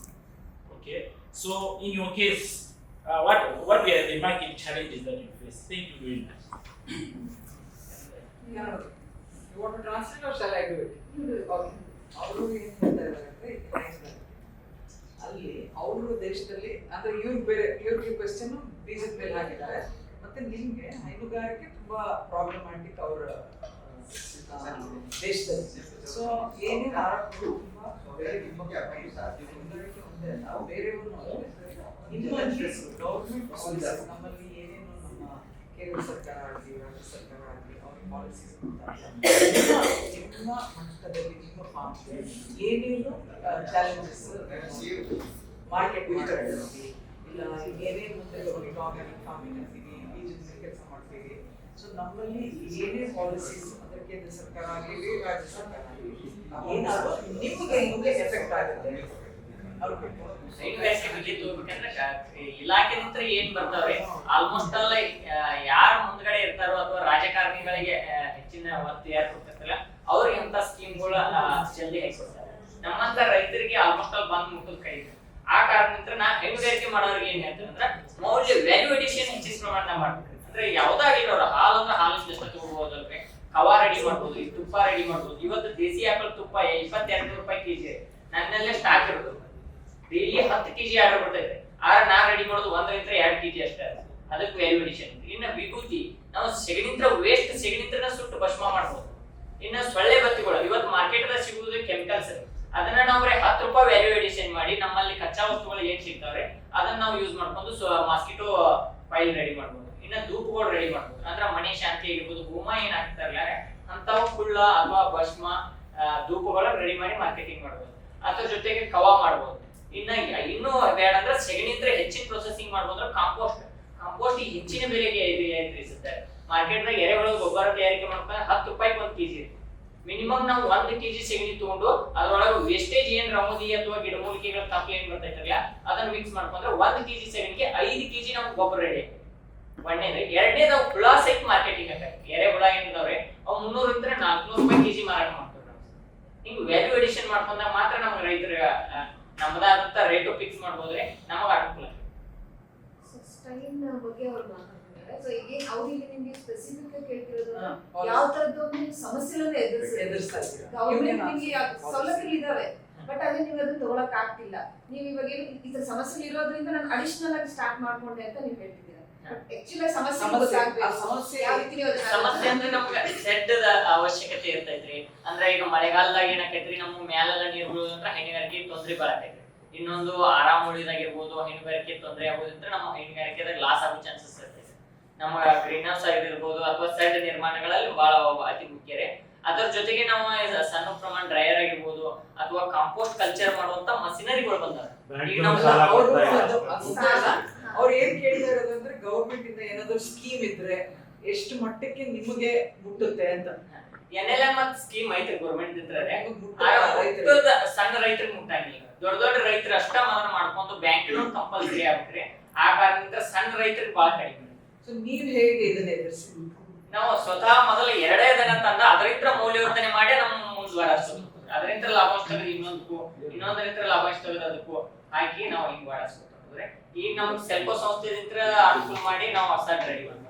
Okay. So in your case, what were the market challenges that you face? Thank you very much. Yeah. You want to translate or shall I do it? You do it. Okay. ಅವರು ಏನು ಹೇಳ್ತಾರೆ ಅಲ್ಲಿ ಅವರು ದೇಶದಲ್ಲಿ ಅಂದ್ರೆ ಇವ್ರಿಗೆ question ಬೀಜದ ಮೇಲೆ ಹಾಕಿದ್ದಾರೆ ಮತ್ತೆ ನಿಮ್ಗೆ ಹೈನುಗಾರಿಕೆ ತುಂಬಾ ಪ್ರಾಬ್ಲಮ್ಯಾಟಿಕ್ ಅವರ ದೇಶದಲ್ಲಿ. ಸೊ ಏನೇ ಆರೋಗ್ಯಗಳು ತುಂಬಾ ಹೈನುಗಾರಿಕೆ ಒಂದೇ ಅಲ್ಲ ಬೇರೆಯವರು ಇನ್ನೊಂದು ಗೌರ್ಮೆಂಟ್ ಪಾಲಿಸೀಸ್ ನಮ್ಮಲ್ಲಿ ಏನೇನು ನಮ್ಮ ಕೇಂದ್ರ ಸರ್ಕಾರ ಆಗಲಿ ರಾಜ್ಯ ಸರ್ಕಾರ ಆಗಲಿ ಅವ್ರ ಪಾಲಿಸೀಸ್ ನಿಮ್ಮ ಮಟ್ಟದಲ್ಲಿ ನಿಮ್ಮ ಫಾರ್ಮ್ ಏನೇನು ಚಾಲೆಂಜಸ್ ಮಾರ್ಕೆಟ್ ಮಾಡೋದ್ರಲ್ಲಿ ಇಲ್ಲ ಏನೇನು ಮುಂದೆ ಆರ್ಗ್ಯಾನಿಕ್ ಫಾರ್ಮಿಂಗ್ ಅಂತೀವಿ ಬೀಜದ ಕೆಲಸ ಮಾಡ್ತೀವಿ. ಸೊ ನಮ್ಮಲ್ಲಿ ಏನೇ ಪಾಲಿಸೀಸ್ ಅಂದ್ರೆ ಕೇಂದ್ರ ಸರ್ಕಾರ ಆಗಲಿ ರಾಜ್ಯ ಸರ್ಕಾರ ಆಗಲಿ ಏನಾದ್ರು ನಿಮಗೆ ಎಫೆಕ್ಟ್ ಆಗುತ್ತೆ ಹೈನುಗಾರಿಕೆ ಬಗ್ಗೆ ತಗೋಬೇಕಂದ್ರೆ ಇಲಾಖೆದಿಂದ ಏನ್ ಬರ್ತಾವ್ರೆ ಆಲ್ಮೋಸ್ಟ್ ಅಲ್ಲ ಯಾರು ಮುಂದ್ಗಡೆ ಇರ್ತಾರೋ ಅಥವಾ ರಾಜಕಾರಣಿಗಳಿಗೆ ಹೆಚ್ಚಿನ ಒತ್ತು ಯಾರು ಕೊಡ್ತಿರ್ತಾರಲ್ಲ ಅವ್ರಿಗೆ ಅಂತ ಸ್ಕೀಮ್ಗಳ ಜಲ್ದಿ ಹಾಕೊಡ್ತಾರೆ. ನಮ್ಮಂತ ರೈತರಿಗೆ ಆಲ್ಮೋಸ್ಟ್ ಅಲ್ಲಿ ಬಂದ್ ಮುಟ್ಟದ ಕೈ ಇದೆ. ಆ ಕಾರಣದಿಂದ ನಾ ಹೈನುಗಾರಿಕೆ ಮಾಡೋರಿಗೆ ಏನ್ ಹೇಳ್ತಾರೆ ಅಂದ್ರೆ ಮೌಲ್ಯ ವ್ಯಾಲ್ಯೂ ಅಡಿಷನ್ ಹೆಚ್ಚಿನ ಪ್ರಮಾಣದಾಗ ಮಾಡ್ಬೇಕು. ಅಂದ್ರೆ ಯಾವ್ದಾಗ್ಲಿ ಅವ್ರ ಹಾಲು ಅಂದ್ರೆ ಹಾಲಿನ ಜೊತೆ ತಗೋಬಹುದಲ್ರಿ, ಕವಾ ರೆಡಿ ಮಾಡ್ಬೋದು, ಈ ತುಪ್ಪ ರೆಡಿ ಮಾಡ್ಬೋದು. ಇವತ್ತು ದೇಸಿ ಆಕಳ ತುಪ್ಪ 22 ರೂಪಾಯಿ ಕೆಜಿ ನನ್ನಲ್ಲೇ ಸ್ಟಾಕ್ ಇರೋದು. ಡೈಲಿ 10 ಕೆಜಿ ಆರ್ಡರ್ ಬರ್ತೈತೆ. ಆದ್ರೆ ನಾ ರೆಡಿ ಮಾಡೋದು 1 ರಿಂದ 2 ಕೆಜಿ ಅಷ್ಟೇ. ಅದಕ್ಕೆ ವ್ಯಾಲ್ಯೂ ಅಡಿಷನ್. ಇನ್ನ ವಿಭೂತಿ ನಾವು ಸೆಗಣಿಂತ್ರ ವೇಸ್ಟ್ ಸೆಗಣಿಂತ್ರನ ಸುಟ್ಟು ಭಸ್ಮ ಮಾಡ್ಬೋದು. ಇನ್ನ ಸೊಳ್ಳೆ ಬತ್ತಿಗಳು ಇವತ್ತು ಮಾರ್ಕೆಟ್ ದಾಗ ಸಿಗುವುದು ಕೆಮಿಕಲ್ಸ್, ಅದನ್ನ ನಾವು 10 ರೂಪಾಯಿ ವ್ಯಾಲ್ಯೂ ಅಡಿಷನ್ ಮಾಡಿ ನಮ್ಮಲ್ಲಿ ಕಚ್ಚಾ ವಸ್ತುಗಳು ಏನ್ ಸಿಗ್ತಾವ್ರೆ ಅದನ್ನ ನಾವು ಯೂಸ್ ಮಾಡ್ಕೊಂಡು ಮಾಸ್ಕಿಟೋ ಫೈಲ್ ರೆಡಿ ಮಾಡ್ಬೋದು. ಇನ್ನ ಧೂಪಗಳು ರೆಡಿ ಮಾಡ್ಬೋದು. ಅಂದ್ರೆ ಮನೆ ಶಾಂತಿ ಆಗಿರ್ಬೋದು, ಹೋಮ ಏನ್ ಹಾಕ್ತಾರಲ್ಲ ಅಂತವು ಕುಳ್ಳ ಅಥವಾ ಭಸ್ಮ ಧೂಪಗಳ ರೆಡಿ ಮಾಡಿ ಮಾರ್ಕೆಟಿಂಗ್ ಮಾಡ್ಬೋದು. ಅದ್ರ ಜೊತೆಗೆ ಕವಾ ಮಾಡ್ಬೋದು. ಇನ್ನೂ ಬೇಡ ಅಂದ್ರೆ ಸೆಗಣಿಂತ್ರ ಹೆಚ್ಚಿನ ಪ್ರೊಸೆಸಿಂಗ್ ಮಾಡ್ಬೋದು. ಕಾಂಪೋಸ್ಟ್ ಈಗ ಹೆಚ್ಚಿನ ಬೆಲೆಗೆ ಐತ್ರಿ ಮಾರ್ಕೆಟ್ ದಾಗ ಎರೆಹುಳ ಗೊಬ್ಬರ ತಯಾರಿಕೆ ಮಾಡ್ಕೊಂಡ್ರೆ 10 ರೂಪಾಯಿ 1 ಕೆಜಿ. ಮಿನಿಮಮ್ ನಾವು 1 ಕೆಜಿ ಸೆಗಣಿ ತಗೊಂಡು ಅದ್ರೊಳಗೆ ವೇಸ್ಟೇಜ್ ಏನ್ ರಮೋದಿ ಅಥವಾ ಗಿಡಮೂಲಿಕೆಗಳ ತಪ್ಪು ಏನ್ ಬರ್ತೈತಲ್ಲ ಅದನ್ನ ಮಿಕ್ಸ್ ಮಾಡ್ಕೊಂಡ್ರೆ 1 ಕೆಜಿ ಸೆಗಣಿಗೆ 5 ಕೆಜಿ ನಮ್ಗೆ ಗೊಬ್ಬರ ರೆಡಿ. ಒಂದನೇದು. ಎರಡನೇದು ಅವು ಹುಳ ಸಹಿತ ಮಾರ್ಕೆಟಿಂಗ್ ಆಗ್ತದೆ. ಎರೆಹುಳ ಏನಿದಾವ್ರೆ ಅವು 300 ರಿಂದ 400 ರೂಪಾಯಿ ಕೆಜಿ ಮಾರಾಟ ಮಾಡ್ತಾರೆ. ಹಿಂಗ್ ವ್ಯಾಲ್ಯೂ ಅಡಿಷನ್ ಮಾಡ್ಕೊಂಡಾಗ ಮಾತ್ರ ನಮ್ಗೆ ರೈತರ ನಮ್ಮದಾದಂತ ರೇಟು ಫಿಕ್ಸ್ ಮಾಡ್ಬೋದ್ರೆ ನಮಗ ಅನುಕೂಲ. ಸ್ಟೈಲ್ ಬಗ್ಗೆ ಅವ್ರು ಮಾತಾಡ್ತಿದ್ದಾರೆ. ಸೊ ಈಗ ಅವ್ರಿಗೆ ನಿಮ್ಗೆ ಸ್ಪೆಸಿಫಿಕ್ ಆಗಿ ಕೇಳ್ತಿರೋದು ಯಾವ ತರದ್ದು ನೀವು ಸಮಸ್ಯೆಗಳನ್ನ ಎದುರಿಸ್ತಾ ಇದ್ದೀರಾ? ಗವರ್ಮೆಂಟ್ ನಿಮ್ಗೆ ಸೌಲಭ್ಯಗಳು ಇದಾವೆ, ಬಟ್ ಅದೇ ನೀವು ಅದನ್ನ ತಗೊಳಕ್ ಆಗ್ತಿಲ್ಲ. ನೀವು ಇವಾಗ ಈ ತರ ಸಮಸ್ಯೆ ಇರೋದ್ರಿಂದ ನಾನು ಅಡಿಷನಲ್ ಆಗಿ ಸ್ಟಾರ್ಟ್ ಮಾಡ್ಕೊಂಡೆ ಅಂತ ನೀವು ಹೇಳ್ತಿದ್ದೀರಾ. ಆಕ್ಚುಲಿ ಸಮಸ್ಯೆ ಅಂದ್ರೆ ನಮ್ಗೆ ಶೆಡ್ ಅವಶ್ಯಕತೆ ಇರ್ತೈತ್ರಿ. ಅಂದ್ರೆ ಈಗ ಮಳೆಗಾಲದಾಗ ಏನಾಕೈತ್ರಿ ನಮ್ಮ ಮ್ಯಾಲೆಲ್ಲ ನೀರು ಬೀಳೋದಂದ್ರೆ ಹೈನುಗಾರಿಕೆ ತೊಂದರೆ ಬರತೈತ್ರಿ. ಇನ್ನೊಂದು ಆರಾಮ್ ಉಳಿದಾಗಿರ್ಬೋದು, ಹೈನುಗಾರಿಕೆ ತೊಂದರೆ ಆಗೋದ್ರಿಂದ ನಮ್ಮ ಹೈನುಗಾರಿಕೆದಾಗ ಲಾಸ್ ಆಗೋ ಚಾನ್ಸಸ್ ಇರ್ತೈತೆ. ನಮ್ಮ ಗ್ರೀನ್ ಹೌಸ್ ಆಗಿರ್ಬೋದು ಅಥವಾ ಸೆಡ್ ನಿರ್ಮಾಣಗಳಲ್ಲಿ ಬಹಳ ಅತಿ ಮುಖ್ಯ ರೀ. ಅದರ ಜೊತೆಗೆ ನಾವು ಸಣ್ಣ ಪ್ರಮಾಣ ಡ್ರೈಯರ್ ಆಗಿರ್ಬೋದು ಅಥವಾ ಕಾಂಪೋಸ್ಟ್ ಕಲ್ಚರ್ ಮಾಡುವಂತ ಮಷಿನರಿಗಳು ಬಂದಾವೆ. ಈಗ ಅವ್ರು ಏನ್ ಕೇಳ್ತಾ ಇರೋದಂದ್ರೆ ಗವರ್ಮೆಂಟ್ ಇಂದ ಏನಾದ್ರು ಸ್ಕೀಮ್ ಇದ್ರೆ ಎಷ್ಟು ಮಟ್ಟಕ್ಕೆ ನಿಮಗೆ ಮುಟ್ಟುತ್ತೆ ಅಂತ. NLM ಸ್ಕೀಮ್ ಐತ್ರಿ ಗವರ್ಮೆಂಟ್ ಇದ್ರೆ ಸಣ್ಣ ರೈತರಿಗೆ ಮುಟ್ಟಂಗಿಲ್ಲ. ದೊಡ್ಡ ರೈತರು ಅಷ್ಟ ಮಾತ್ರ ಮಾಡ್ಕೊಂಡು ಬ್ಯಾಂಕ್ ಲೋನ್ ಕಂಪಲ್ಸರಿ ಆಗ್ಬೇಕ್ರಿ. ಆ ಕಾರಣದಿಂದ ಸಣ್ಣ ರೈತರಿಗೆ ಬಹಳ ಕಡಿಮೆ. ಸೊ ನೀವ್ ಹೇಗೆ ಇದನ್ನ ಎದುರಿಸಿ? ನಾವು ಸ್ವತಃ ಮೊದಲು 2 ದನ ತಂದ ಅದರಿಂದ ಮೌಲ್ಯವರ್ಧನೆ ಮಾಡಿ ನಮ್ಮ ಮುಂದುವರಿಸೋದು. ಅದರಿಂದ ಲಾಭಾಂಶ ತೆಗೆದು ಇನ್ನೊಂದರಿಂದ ಲಾಭಾಂಶ ತೆಗೆದು ಅದಕ್ಕೂ ಹಾಕಿ ನಾವು ಹಿಂಗ್ ಬಾಳಿಸ್ಕೊತಾರೆ. ಈಗ ನಮ್ಗೆ ಸೆಲ್ಕೋ ಸಂಸ್ಥೆದಿಂದ ಅನುಕೂಲ ಮಾಡಿ ನಾವು ಹೊಸ ರೆಡಿ ಮಾಡ್ತೀವಿ.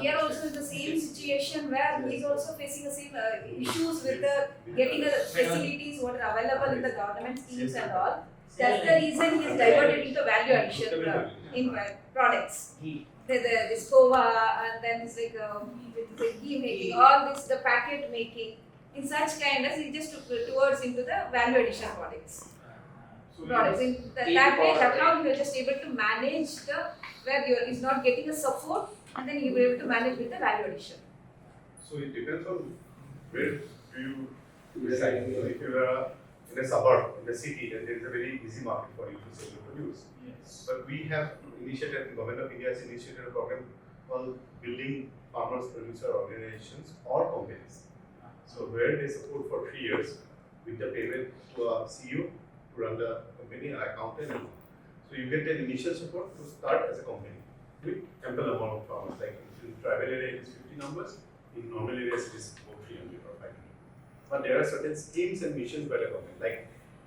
Here also is the same situation where he is also facing the same issues with the getting the facilities what are available in the government schemes and all. That's the reason he is diverted into value addition in products. This kova and then it's like the ghee making, all this the packet making. In such kind as he just took towards into the value addition products. In that way, that's how you are just able to manage the where you is not getting a support. And then you will be able to manage with the value addition. So it depends on where do you reside. So if you are in a suburb, in a city, then there is a very easy market for you to sell your produce. Yes. But we have initiated, the Government of India has initiated a program called Building Farmers Producer Organizations or Companies. So where they support for 3 years with the payment to a CEO to run the company, an accountant. So you get an initial support to start as a company with ample amount of farmers. Like in tribal area it is 50 numbers, in normal areas it is about 300 or 500. But there are certain schemes and missions by the government. Like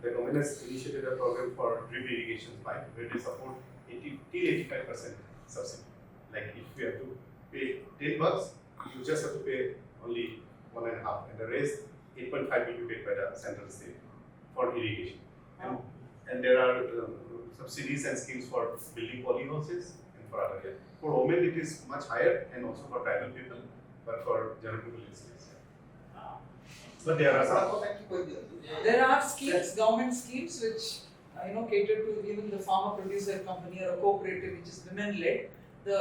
the government has initiated a program for drip irrigation pipe where they support 80-85% subsidy. Like if you have to pay $10, you just have to pay only 1.5, and the rest 8.5 will be paid by the central state for irrigation. And there are subsidies and schemes for building polyhouses. For other years. For women it is much higher and also for tribal people, but for general people it's less. But there are schemes, government schemes which cater to even the farmer producer company or a cooperative which is women led. The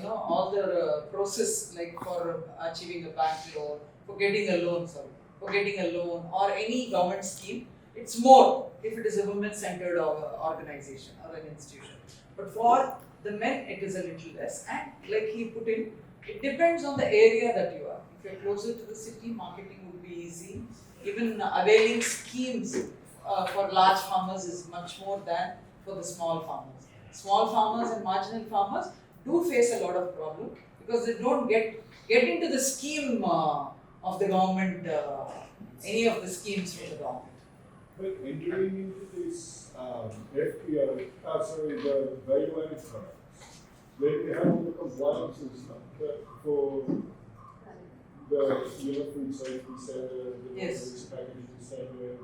all the process like for achieving a bank loan, for getting a loan or any government scheme, it's more if it is a women centered organization or an institution. But for the men it is a little less, and like he put in, it depends on the area that you are. If you're closer to the city, marketing would be easy. Even availing schemes for large farmers is much more than for the small farmers. Small farmers and marginal farmers do face a lot of problem because they don't get into the scheme of the government, any of the schemes from the government. But entering into this FPR, the value added products, when we have all the compliances for the food safety standard, the Yes. packaging standard,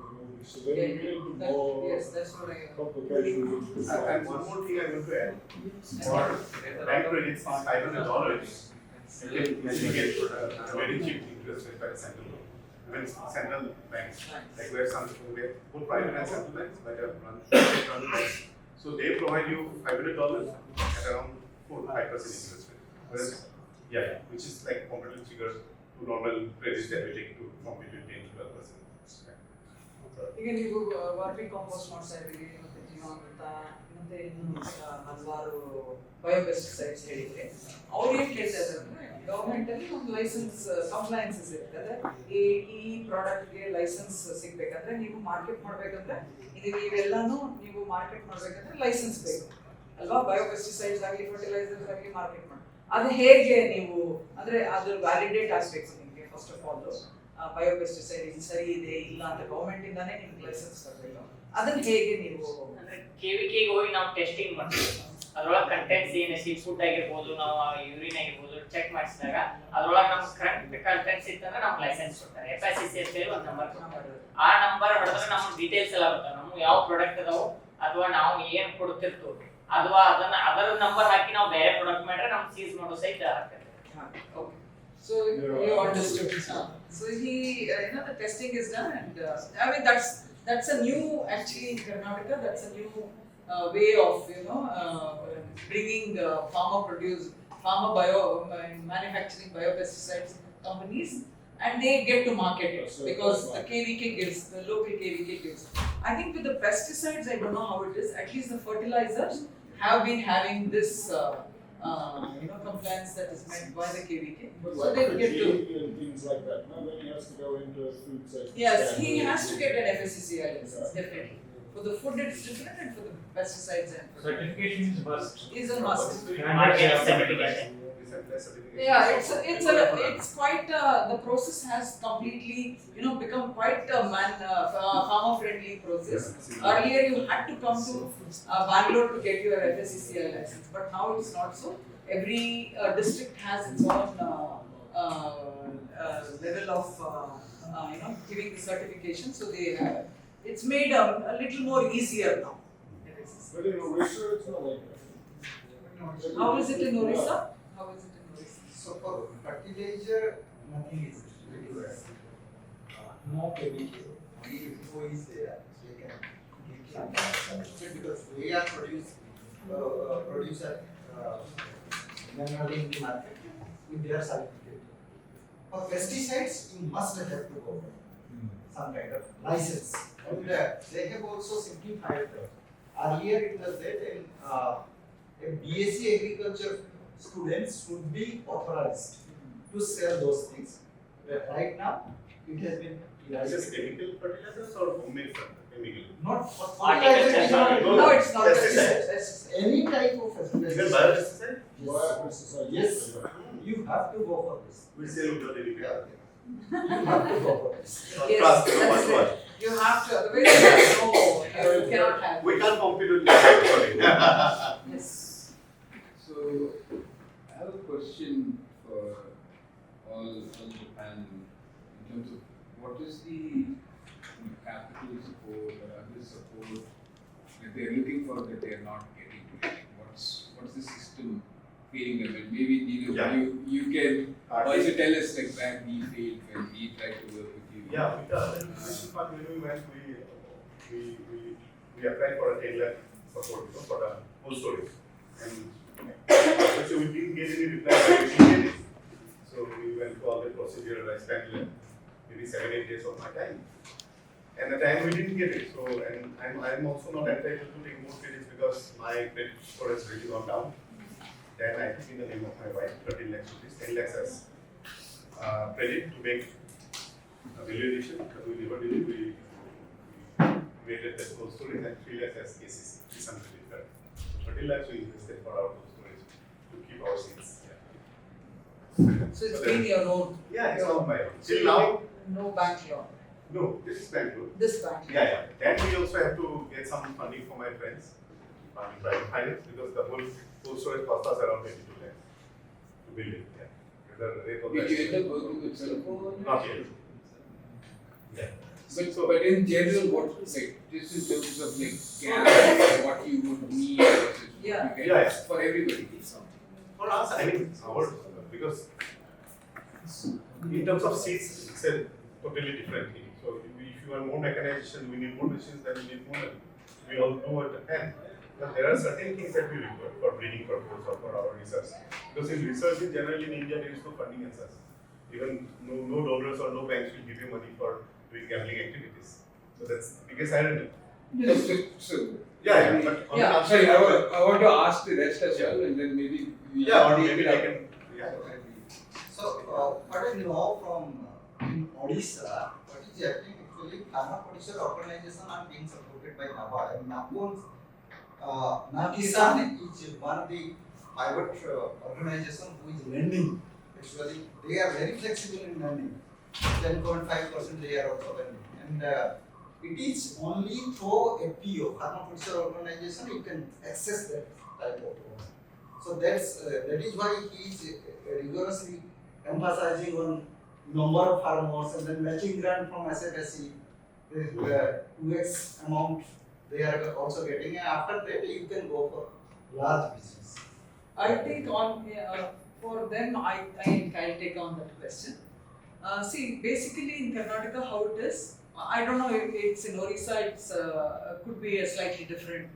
so then Yeah, you get into more yes, that's what I. complications. And one more thing I want to add, for bank credits, $500, you get very cheap interest rate by the central bank. I mean, central banks, like we have some, we have both private and central banks, but run banks. So they provide you $500 at around 4 to 5% interest rate. Whereas, yeah, which is like competitive figures to normal credit that we take to from between 10 to 12%. ಈಗ ನೀವು vermi compost ಮಾಡ್ತಾ ಇದ್ದೀರಿ ಮತ್ತೆ ಜೀವಾಮೃತ ಮತ್ತೆ ಇನ್ನು ಹಲವಾರು ಬಯೋಪೆಸ್ಟಿಸೈಡ್ಸ್ ಹೇಳಿದ್ರೆ ಅವ್ರು ಏನ್ ಹೇಳ್ತಾ ಇದ್ದಾರೆ ಅಂದ್ರೆ ಗವರ್ಮೆಂಟ್ ಅಲ್ಲಿ ಒಂದು ಲೈಸೆನ್ಸ್ ಕಂಪ್ಲೈನ್ಸಸ್ ಇರ್ತದೆ ಈ ಪ್ರಾಡಕ್ಟ್ಗೆ ಲೈಸೆನ್ಸ್ ಸಿಗ್ಬೇಕಂದ್ರೆ ನೀವು ಮಾರ್ಕೆಟ್ ಮಾಡ್ಬೇಕಂದ್ರೆ ಇವೆಲ್ಲಾನು ನೀವು ಮಾರ್ಕೆಟ್ ಮಾಡ್ಬೇಕಂದ್ರೆ ಲೈಸೆನ್ಸ್ ಬೇಕು ಅಲ್ವಾ ಬಯೋಪೆಸ್ಟಿಸೈಡ್ಸ್ ಆಗಲಿ ಫರ್ಟಿಲೈಸರ್ಸ್ ಆಗಲಿ ಮಾರ್ಕೆಟ್ ಮಾಡಿ ಅದು ಹೇಗೆ ನೀವು ಅಂದ್ರೆ ಅದು ವ್ಯಾಲಿಡೇಟ್ ಆಗ್ಬೇಕು ನಿಮಗೆ ಫಸ್ಟ್ ಆಫ್ ಆಲ್ ಬಯೋಪೆಸ್ಟಿಸೈಡ್ ಇದು ಸರಿ ಇದೆ ಇಲ್ಲ ಅಂತ ಗವರ್ಮೆಂಟ್ ಇಂದಾನೇ ನಿಮ್ಗೆ ಲೈಸೆನ್ಸ್ ಕೊಡಬೇಕು ಅದನ್ನ ಹೇಗೆ ನೀವು ಅಂದ್ರೆ ಕೆವಿಕೆಗೆ ಹೋಗಿ ನಾವು ಟೆಸ್ಟಿಂಗ್ ಮಾಡ್ತೀವಿ ಅದ್ರೊಳಗೆ ಕಂಟೆಂಟ್ಸ್ ಏನೈತಿ ಫುಡ್ ಆಗಿರ್ಬೋದು ನಾವು ಯೂರಿನ್ ಆಗಿರ್ಬೋದು ಚೆಕ್ ಮಾಡಿಸಿದಾಗ ಅದ್ರೊಳಗೆ ನಮ್ಗೆ ಕರೆಕ್ಟ್ ಕಂಟೆಂಟ್ಸ್ ಇತ್ತಂದ್ರೆ ನಮ್ಗೆ ಲೈಸೆನ್ಸ್ ಕೊಡ್ತಾರೆ FICC ಅಂತ ಹೇಳಿ ಒಂದು ನಂಬರ್ ಕೊಡ್ತಾರೆ ಆ ನಂಬರ್ ಹೊಡೆದ್ರೆ ನಮ್ಗೆ ಡೀಟೇಲ್ಸ್ ಎಲ್ಲ ಬರ್ತವೆ ನಮ್ಗೆ ಯಾವ ಪ್ರಾಡಕ್ಟ್ ಅದಾವು ಅಥವಾ ನಾವು ಏನ್ ಕೊಡ್ತಿರ್ತೀವಿ ಅಥವಾ ಅದರ ನಂಬರ್ ಹಾಕಿ ನಾವು ಬೇರೆ ಪ್ರಾಡಕ್ಟ್ ಮಾಡಿದ್ರೆ ನಮ್ಗೆ ಸೀಸ್ ಮಾಡೋ ಸಹಿತ ಹಾಕ್ತಾರೆ. Okay. So you understood. So he, the testing is done, and I mean that's a new actually in Karnataka. That's a new way of bringing manufacturing biopesticides companies, and they get to market it because the KVK gives, the local KVK gives. I think with the pesticides, I don't know how it is. At least the fertilizers have been having this. Compliance that is meant by the KVK. But So they get to things like that. Now then he has to go into a food safety. Yes, standard. he has to get an FSCCI license, definitely. For the food it's different, and for the pesticides and Certification is must. is a must. Market certification. Yeah, it's quite the process has completely become quite a farmer friendly process. Earlier you had to come to Bangalore to get your FSCCI license, but now it's not so. Every district has its own level of giving the certification, so it's made a little more easier now. But in Odisha, it's not like that. How is it in Odisha? So for fertilizer, nothing is required. No chemical. Only info is there. They can give because we are producer generally in the market with their certificate. For pesticides, you must have to go for some kind of license, and they have also simplified that. Earlier it was that a BSc agriculture students should be authorized to sell those things. But right now, it has been Just chemical fertilizers or homemade chemical? not Horticulture. No, it's not. Pesticides. Any type of Even pesticide. biopesticide? Biopesticide. Yes, you have to go for this. We sell without any Yeah. You have to go for this. Yes, Trust, no that's matter it. You have to. Otherwise, you cannot have. We can't compete with this. Yes. So, I have a question for all the panel in terms of what is the capital support or other support that they are looking for that they are not getting? What's the system feeling them? And maybe Neelam, you can also tell us like where we failed when we tried to work with you. Yeah, because in this part when we went, we applied for a 10 lakh support, for the whole story. And so we didn't get any reply, but we didn't get it. So we went through all the procedure. I spent maybe 7-8 days of my time. And the time we didn't get it. So, and I'm also not entitled to take more credits because my credit score has really gone down. Then I took in the name of my wife, 13 lakhs rupees, 10 lakhs as credit to make a value addition. We never did it. We evaluated as cold storage and 3 lakhs as KCC, Kisan Credit Card. 30 lakhs we invested for our cold storage to keep our seeds. So it's been your own? Yeah, it's all my own. Till now, no bank loan? no, this is bank loan. This bank loan? Yeah. Then we also have to get some funding for my friends, private finance, because the whole cold storage cost us around 22 lakhs to build it. Yeah. The rate of Did you end up working with Sambalpur? Not yet. Yeah. But in general, what like just in terms of like gas, what you would need versus what you get for everybody. For us, I mean, because in terms of seeds, it's a totally different thing. So if you want more mechanization, we need more machines, then we need more. We all do at hand. But there are certain things that we require for breeding purpose or for our research. Because in research, generally in India, there is no funding as such. Even no donors or no banks will give you money for doing gambling activities. So that's the biggest irony. Yeah. But on the Sorry, I want to ask the rest as well, and then maybe we or maybe I can. Yeah. So, what you know from Odisha, what is happening actually, farmer producer organization are being supported by NABARD. And Kisan is one of the private organization who is lending. Actually, they are very flexible in lending. 10.5% they are also lending. And it is only through FPO, farmer producer organization, you can access that type of loan. So that is why he is rigorously emphasizing on number of farmers and then matching grant from SFSC, the 2x amount they are also getting, and after that you can go for large business. I think for them, I think I'll take on that question. See, basically in Karnataka, how it is, I don't know if it's in Odisha, it's could be a slightly different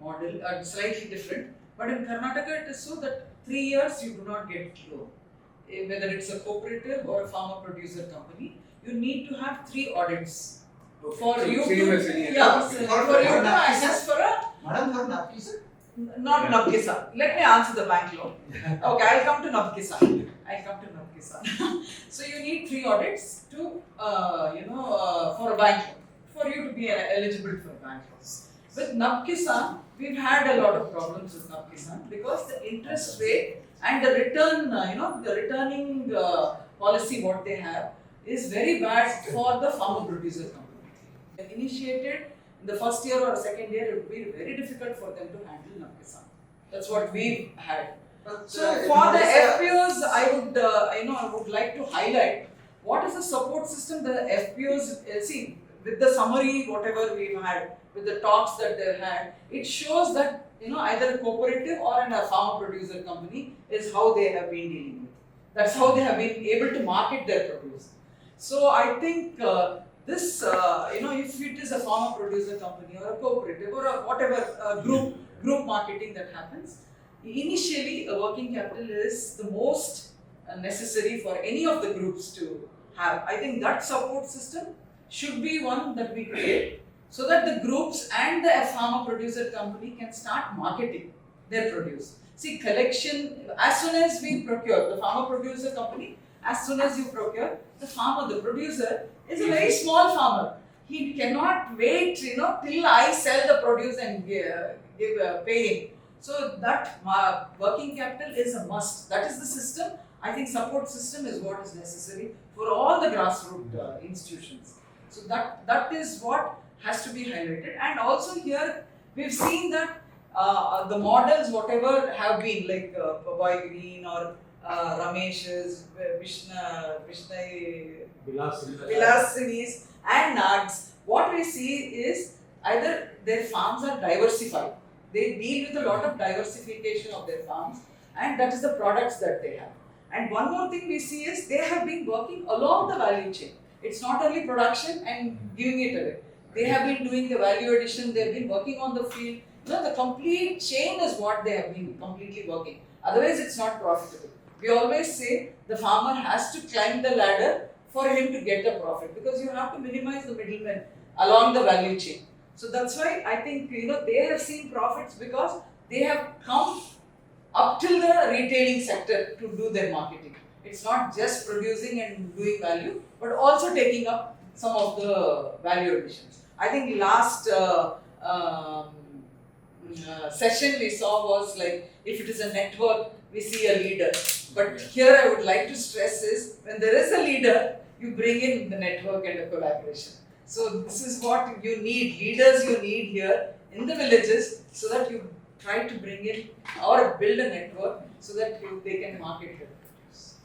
model, slightly different. But in Karnataka, it is so that 3 years you do not get loan. Whether it's a cooperative or a farmer producer company, you need to have 3 audits for you to access for a. Madam, for Napkisa? Not Napkisa. Let me answer the bank loan. Okay, I'll come to Napkisa. So you need 3 audits to, for a bank loan, for you to be eligible for bank loans. With Napkisa, we've had a lot of problems with Napkisa because the interest rate and the return, the returning policy what they have is very bad for the farmer producer company. Initiated in the first year or second year, it would be very difficult for them to handle Napkisa. That's what we've had. So for the FPOs, I would like to highlight what is the support system the FPOs see with the summary whatever we've had with the talks that they've had. It shows that either a cooperative or a farmer producer company is how they have been dealing with. That's how they have been able to market their produce. So I think this if it is a farmer producer company or a cooperative or a whatever group marketing that happens. Initially, a working capital is the most necessary for any of the groups to have. I think that support system should be one that we create so that the groups and the farmer producer company can start marketing their produce. See, collection, as soon as we procure, the farmer producer company, as soon as you procure, the farmer, the producer is a very small farmer. He cannot wait, till I sell the produce and pay him. So that working capital is a must. That is the system. I think support system is what is necessary for all the grassroots institutions. So that is what has to be highlighted. And also here we've seen that the models whatever have been like Boy Green or Ramesh's, Bilansini's and Nath's, what we see is either their farms are diversified. They deal with a lot of diversification of their farms, and that is the products that they have. And one more thing we see is they have been working along the value chain. It's not only production and giving it away. They have been doing the value addition, they've been working on the field. The complete chain is what they have been completely working. Otherwise, it's not profitable. We always say the farmer has to climb the ladder for him to get a profit because you have to minimize the middlemen along the value chain. So that's why I think they have seen profits because they have come up till the retailing sector to do their marketing. It's not just producing and doing value, but also taking up some of the value additions. I think last session we saw was like, if it is a network, we see a leader. But here I would like to stress is, when there is a leader, you bring in the network and the collaboration. So this is what you need, leaders you need here in the villages, so that you try to bring in or build a network so that they can market your produce.